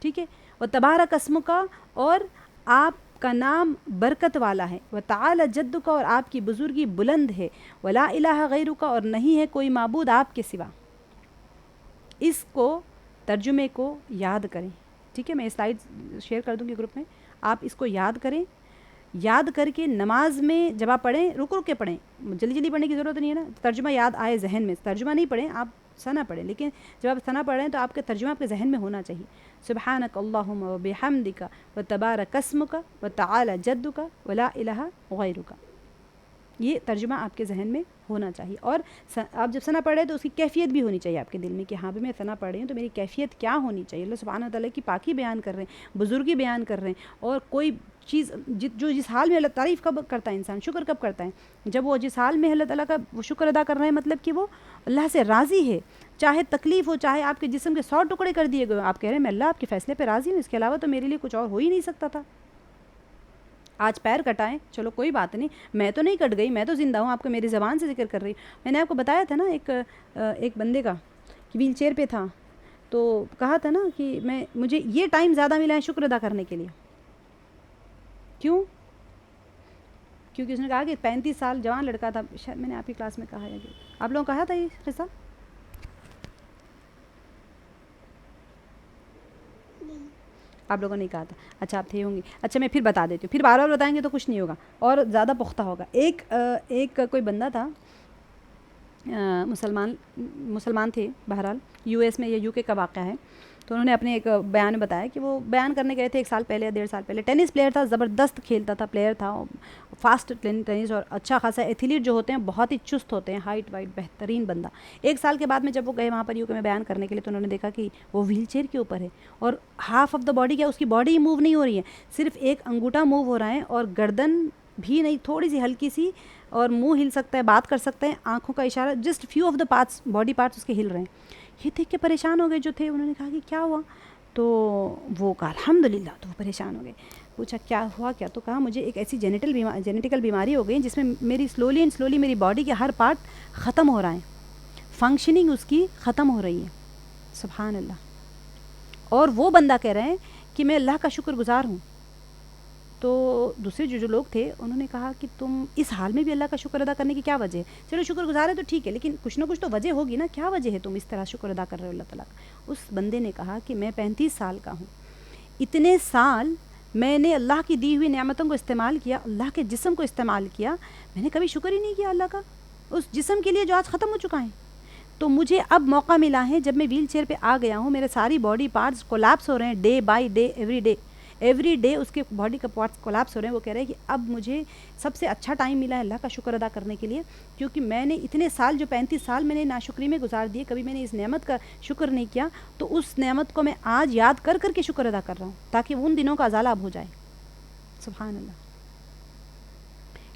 S1: ٹھیک ہے, وہ تبارک اسمک اور آپ کا نام برکت والا ہے. وہ تعالی جدک اور آپ کی بزرگی بلند ہے. ولا الہ غیرک اور نہیں ہے کوئی معبود آپ کے سوا. اس کو ترجمے کو یاد کریں. ٹھیک ہے, میں سلائیڈ شیئر کر دوں گی گروپ میں, آپ اس کو یاد کریں. یاد کر کے نماز میں جب آپ پڑھیں رک رک کے پڑھیں, جلدی جلدی پڑھنے کی ضرورت نہیں ہے نا, ترجمہ یاد آئے ذہن میں, ترجمہ نہیں پڑھیں آپ, ثنا پڑھیں, لیکن جب آپ ثنا پڑھ رہے ہیں تو آپ کے ترجمہ آپ کے ذہن میں ہونا چاہیے. سبحانک اللہم و بحمدک و تبارک اسمک و تعالی جدک و لا الہ غیرک, یہ ترجمہ آپ کے ذہن میں ہونا چاہیے. اور آپ جب ثنا پڑھ رہے ہیں تو اس کی کیفیت بھی ہونی چاہیے آپ کے دل میں کہ ہاں بھی میں ثنا پڑھ رہی ہوں تو میری کیفیت کیا ہونی چاہیے. اللہ سبحانہ و تعالیٰ کی پاکی بیان کر رہے ہیں, بزرگی بیان کر رہے ہیں, اور کوئی چیز جو جس حال میں اللہ تعریف کب کرتا ہے انسان, شکر کب کرتا ہے, جب وہ جس حال میں اللہ تعالیٰ کا وہ شکر ادا کر رہے ہیں, مطلب کہ وہ اللہ سے راضی ہے, چاہے تکلیف ہو, چاہے آپ کے جسم کے 100 ٹکڑے کر دیے گئے, آپ کہہ رہے ہیں میں اللہ آپ کے فیصلے پہ راضی ہوں, اس کے علاوہ تو میرے لیے کچھ اور ہو ہی نہیں سکتا تھا. آج پیر کٹائیں, چلو کوئی بات نہیں, میں تو نہیں کٹ گئی, میں تو زندہ ہوں, آپ کو میری زبان سے ذکر کر رہی. میں نے آپ کو بتایا تھا نا ایک بندے کا کہ ویل چیئر پہ تھا, تو کہا تھا نا کہ مجھے یہ ٹائم زیادہ ملا ہے شکر ادا کرنے کے لیے. کیوں؟ کیونکہ اس نے کہا کہ 35 سال جوان لڑکا تھا, شاید میں نے آپ کی کلاس میں کہا ہے, کہ آپ لوگوں کہا تھا یہ قصہ, آپ لوگوں نے کہا تھا, اچھا آپ تھے ہوں گے. اچھا میں پھر بتا دیتی ہوں, پھر بار بار بتائیں گے تو کچھ نہیں ہوگا اور زیادہ پختہ ہوگا. ایک کوئی بندہ تھا, مسلمان تھے, بہرحال یو ایس میں یا یو کے کا واقعہ ہے. تو انہوں نے اپنے ایک بیان میں بتایا کہ وہ بیان کرنے گئے تھے 1 سال پہلے یا 1.5 سال پہلے. ٹینس پلیئر تھا, زبردست کھیلتا تھا, پلیئر تھا, فاسٹ ٹینس, اور اچھا خاصا ایتھلیٹ جو ہوتے ہیں بہت ہی چست ہوتے ہیں, ہائٹ وائٹ بہترین بندہ. 1 سال کے بعد میں جب وہ گئے وہاں پر یو کے میں بیان کرنے کے لیے, تو انہوں نے دیکھا کہ وہ ویل چیئر کے اوپر ہے, اور ہاف آف دا باڈی, کیا اس کی باڈی ہی موو نہیں ہو رہی ہے, صرف ایک انگوٹھا موو ہو رہا ہے, اور گردن بھی نہیں, تھوڑی سی ہلکی سی, اور منہ ہل سکتا ہے, بات کر سکتے ہیں, آنکھوں کا اشارہ, just few of the parts, body parts اس کے ہل رہے ہیں. یہ دیکھ کے پریشان ہو گئے جو تھے. انہوں نے کہا کہ کیا ہوا, تو وہ کہا الحمدللہ, تو وہ پریشان ہو گئے. پوچھا کیا ہوا, کیا, تو کہا مجھے ایک ایسی جینیٹیکل بیماری ہو گئی جس میں میری سلولی میری باڈی کے ہر پارٹ ختم ہو رہا ہے, فنکشننگ اس کی ختم ہو رہی ہے. سبحان اللہ. اور وہ بندہ کہہ رہے ہیں کہ میں اللہ کا شکر گزار ہوں. تو دوسرے جو لوگ تھے انہوں نے کہا کہ تم اس حال میں بھی اللہ کا شکر ادا کرنے کی کیا وجہ ہے, چلو شکر گزار ہے تو ٹھیک ہے, لیکن کچھ نہ کچھ تو وجہ ہوگی نا, کیا وجہ ہے تم اس طرح شکر ادا کر رہے ہو اللہ تعالیٰ کا. اس بندے نے کہا کہ میں 35 سال کا ہوں, اتنے سال میں نے اللہ کی دی ہوئی نعمتوں کو استعمال کیا, اللہ کے جسم کو استعمال کیا, میں نے کبھی شکر ہی نہیں کیا اللہ کا, اس جسم کے لیے جو آج ختم ہو چکا ہے. تو مجھے اب موقع ملا ہے جب میں ویل چیئر پہ آ گیا ہوں, میرے ساری باڈی پارٹس کولیپس ہو رہے ہیں, day by day, every day اس کے باڈی کا پارٹس کولیپس ہو رہے ہیں. وہ کہہ رہے ہیں کہ اب مجھے سب سے اچھا ٹائم ملا ہے اللہ کا شکر ادا کرنے کے لیے, کیونکہ میں نے اتنے سال, جو 35 سال میں نے ناشکری میں گزار دیے, کبھی میں نے اس نعمت کا شکر نہیں کیا, تو اس نعمت کو میں آج یاد کر کر کے شکر ادا کر رہا ہوں, تاکہ ان دنوں کا ازالہ اب ہو جائے. سبحان اللہ.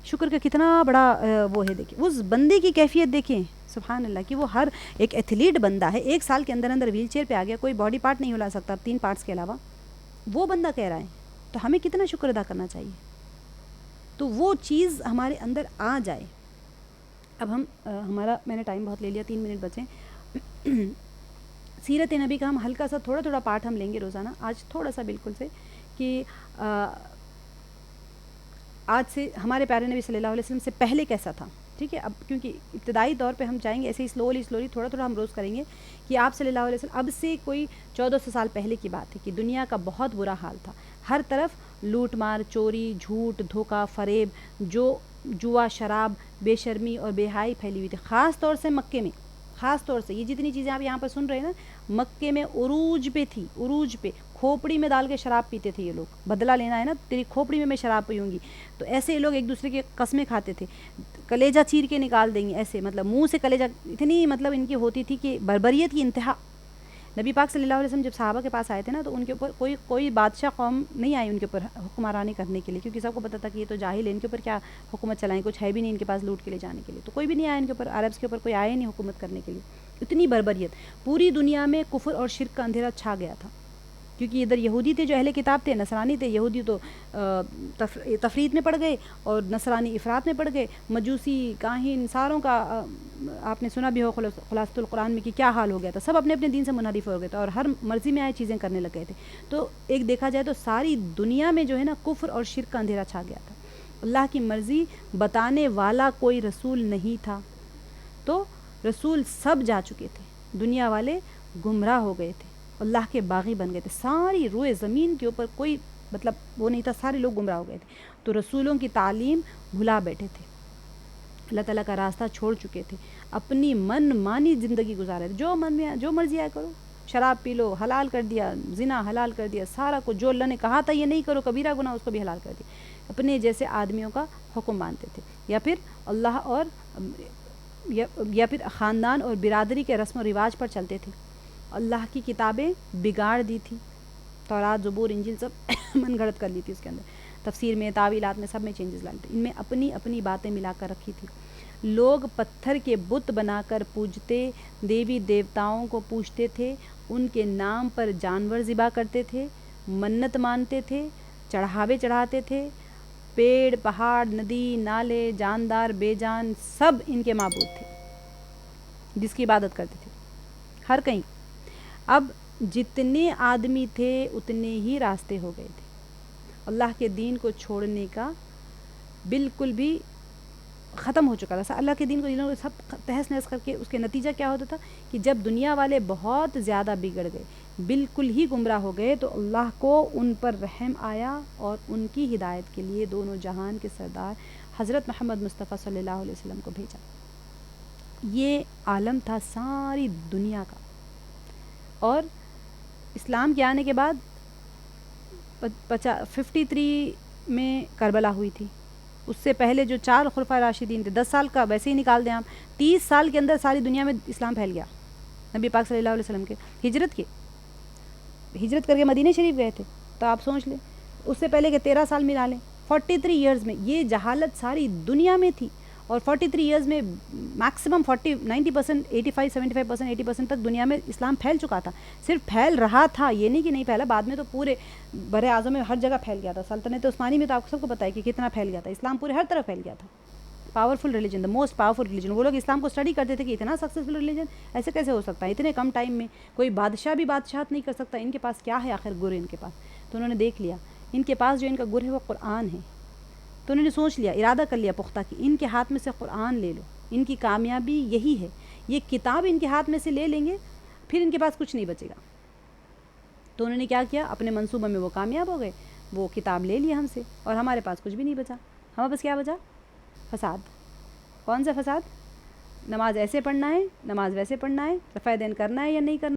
S1: شکر کا کتنا بڑا وہ ہے. دیکھیں اس بندے کی کیفیت, دیکھیں سبحان اللہ, کہ وہ ہر ایک ایتھلیٹ بندہ ہے, 1 سال کے اندر اندر ویل چیئر پہ آ گیا, کوئی باڈی پارٹ نہیں ہلا سکتا 3 پارٹس کے علاوہ, وہ بندہ کہہ رہا ہے. تو ہمیں کتنا شکر ادا کرنا چاہیے, تو وہ چیز ہمارے اندر آ جائے. اب ہمارا, میں نے ٹائم بہت لے لیا, 3 منٹ بچیں. سیرت نبی کا ہم ہلکا سا تھوڑا پارٹ ہم لیں گے روزانہ, آج تھوڑا سا بالکل سے, کہ آج سے ہمارے پیارے نبی صلی اللہ علیہ وسلم سے پہلے کیسا تھا. ٹھیک ہے, اب کیونکہ ابتدائی طور پہ ہم چاہیں گے ایسے ہی سلولی تھوڑا ہم روز کریں گے, کہ آپ صلی اللہ علیہ وسلم, اب سے کوئی 1400 سال پہلے کی بات ہے کہ دنیا کا بہت برا حال تھا, ہر طرف لوٹ مار, چوری, جھوٹ, دھوکہ, فریب, جوا, شراب, بے شرمی اور بے حیائی پھیلی ہوئی تھی, خاص طور سے مکے میں. خاص طور سے یہ جتنی چیزیں آپ یہاں پر سن رہے ہیں نا, مکے میں عروج پہ تھی, عروج پہ. کھوپڑی میں ڈال کے شراب پیتے تھے یہ لوگ, بدلہ لینا ہے نا, تیری کھوپڑی میں شراب پیوں گی. تو ایسے یہ لوگ ایک دوسرے کے قسمیں کھاتے تھے, کلیجہ چیر کے نکال دیں گے ایسے, مطلب منہ سے کلیجہ, اتنی مطلب ان کی ہوتی تھی کہ بربریت کی انتہا. نبی پاک صلی اللہ علیہ وسلم جب صحابہ کے پاس آئے تھے نا, تو ان کے اوپر کوئی بادشاہ قوم نہیں آئی ان کے اوپر حکمرانی کرنے کے لیے, کیونکہ سب کو پتہ تھا کہ یہ تو جاہل ہے, ان کے اوپر کیا حکومت چلائیں, کچھ ہے بھی نہیں ان کے پاس لوٹ کے لے جانے کے لیے. تو کوئی بھی نہیں آیا ان کے اوپر, عربس کے اوپر کوئی آیا نہیں حکومت کرنے کے لیے. اتنی بربریت, پوری دنیا میں کفر اور شرک کا اندھیرا چھا گیا تھا, کیونکہ ادھر یہودی تھے جو اہل کتاب تھے, نصرانی تھے. یہودی تو تفرید میں پڑ گئے, اور نصرانی افراط میں پڑ گئے. مجوسی, کاہن, ساروں کا آپ نے سنا بھی ہو خلاصۃ القرآن میں کہ کیا حال ہو گیا تھا. سب اپنے اپنے دین سے منحرف ہو گئے تھے, اور ہر مرضی میں آئے چیزیں کرنے لگ گئے تھے. تو ایک دیکھا جائے تو ساری دنیا میں جو ہے نا کفر اور شرک کا اندھیرا چھا گیا تھا. اللہ کی مرضی بتانے والا کوئی رسول نہیں تھا, تو رسول سب جا چکے تھے, دنیا والے گمراہ ہو گئے تھے, اللہ کے باغی بن گئے تھے. ساری روئے زمین کے اوپر کوئی مطلب وہ نہیں تھا، سارے لوگ گمراہ ہو گئے تھے. تو رسولوں کی تعلیم بھلا بیٹھے تھے، اللہ تعالیٰ کا راستہ چھوڑ چکے تھے، اپنی من مانی زندگی گزارے تھے. جو من میں جو مرضی آئے کرو، شراب پی لو، حلال کر دیا، زنا حلال کر دیا، سارا کچھ جو اللہ نے کہا تھا یہ نہیں کرو، کبیرہ گناہ، اس کو بھی حلال کر دیا. اپنے جیسے آدمیوں کا حکم مانتے تھے، یا پھر اللہ اور یا پھر خاندان اور برادری کے رسم و رواج پر چلتے تھے. اللہ کی کتابیں بگاڑ دی تھی، تورات، زبور، انجیل سب من گھڑت کر لی تھی اس کے اندر. تفسیر میں، تعویلات میں، سب میں چینجز لانے تھے. ان میں اپنی اپنی باتیں ملا کر رکھی تھی. لوگ پتھر کے بت بنا کر پوجتے، دیوی دیوتاؤں کو پوجتے تھے، ان کے نام پر جانور ذبح کرتے تھے، منت مانتے تھے، چڑھاوے چڑھاتے تھے. پیڑ، پہاڑ، ندی، نالے، جاندار، بے جان، سب ان کے معبود تھے جس کی عبادت کرتے تھے ہر کہیں. اب جتنے آدمی تھے اتنے ہی راستے ہو گئے تھے. اللہ کے دین کو چھوڑنے کا بالکل بھی ختم ہو چکا تھا. اللہ کے دین کو سب تہس نہس کر کے اس کے نتیجہ کیا ہوتا تھا کہ جب دنیا والے بہت زیادہ بگڑ گئے، بالکل ہی گمراہ ہو گئے، تو اللہ کو ان پر رحم آیا اور ان کی ہدایت کے لیے دونوں جہان کے سردار حضرت محمد مصطفیٰ صلی اللہ علیہ وسلم کو بھیجا. یہ عالم تھا ساری دنیا کا. اور اسلام کے آنے کے بعد 53 میں کربلا ہوئی تھی. اس سے پہلے جو 4 خلفائے راشدین تھے، 10 سال کا ویسے ہی نکال دیں آپ، 30 سال کے اندر ساری دنیا میں اسلام پھیل گیا. نبی پاک صلی اللہ علیہ وسلم کے ہجرت کر کے مدینہ شریف گئے تھے، تو آپ سوچ لیں اس سے پہلے کہ 13 سال ملا لیں، 43 ایئرز میں یہ جہالت ساری دنیا میں تھی. اور 43 ایئرز میں میکسیمم 90%، 85%، 75%، 80% تک دنیا میں اسلام پھیل چکا تھا. صرف پھیل رہا تھا، یہ نہیں کہ نہیں پھیلا. بعد میں تو پورے بر اعظم میں ہر جگہ پھیل گیا تھا. سلطنت عثمانی میں تو آپ سب کو پتہ ہے کہ کتنا پھیل گیا تھا. اسلام پورے ہر طرف پھیل گیا تھا. Powerful religion, the most powerful religion. وہ لوگ اسلام کو اسٹڈی کرتے تھے کہ اتنا سکسیزفل ریلیجن ایسے کیسے ہو سکتا ہے، اتنے کم ٹائم میں کوئی بادشاہ بھی بادشاہت نہیں کر سکتا. ان کے پاس کیا ہے آخر گر ان کے پاس. تو انہوں نے دیکھ لیا ان کے پاس جو ان کا گر ہے وہ قرآن ہے. تو انہوں نے سوچ لیا، ارادہ کر لیا پختہ کہ ان کے ہاتھ میں سے قرآن لے لو. ان کی کامیابی یہی ہے، یہ کتاب ان کے ہاتھ میں سے لے لیں گے، پھر ان کے پاس کچھ نہیں بچے گا. تو انہوں نے کیا کیا، اپنے منصوبہ میں وہ کامیاب ہو گئے. وہ کتاب لے لی ہم سے اور ہمارے پاس کچھ بھی نہیں بچا. ہمارے پاس کیا بچا؟ فساد. کون سا فساد؟ نماز ایسے پڑھنا ہے، نماز ویسے پڑھنا ہے، رفع دین کرنا ہے یا نہیں کرنا.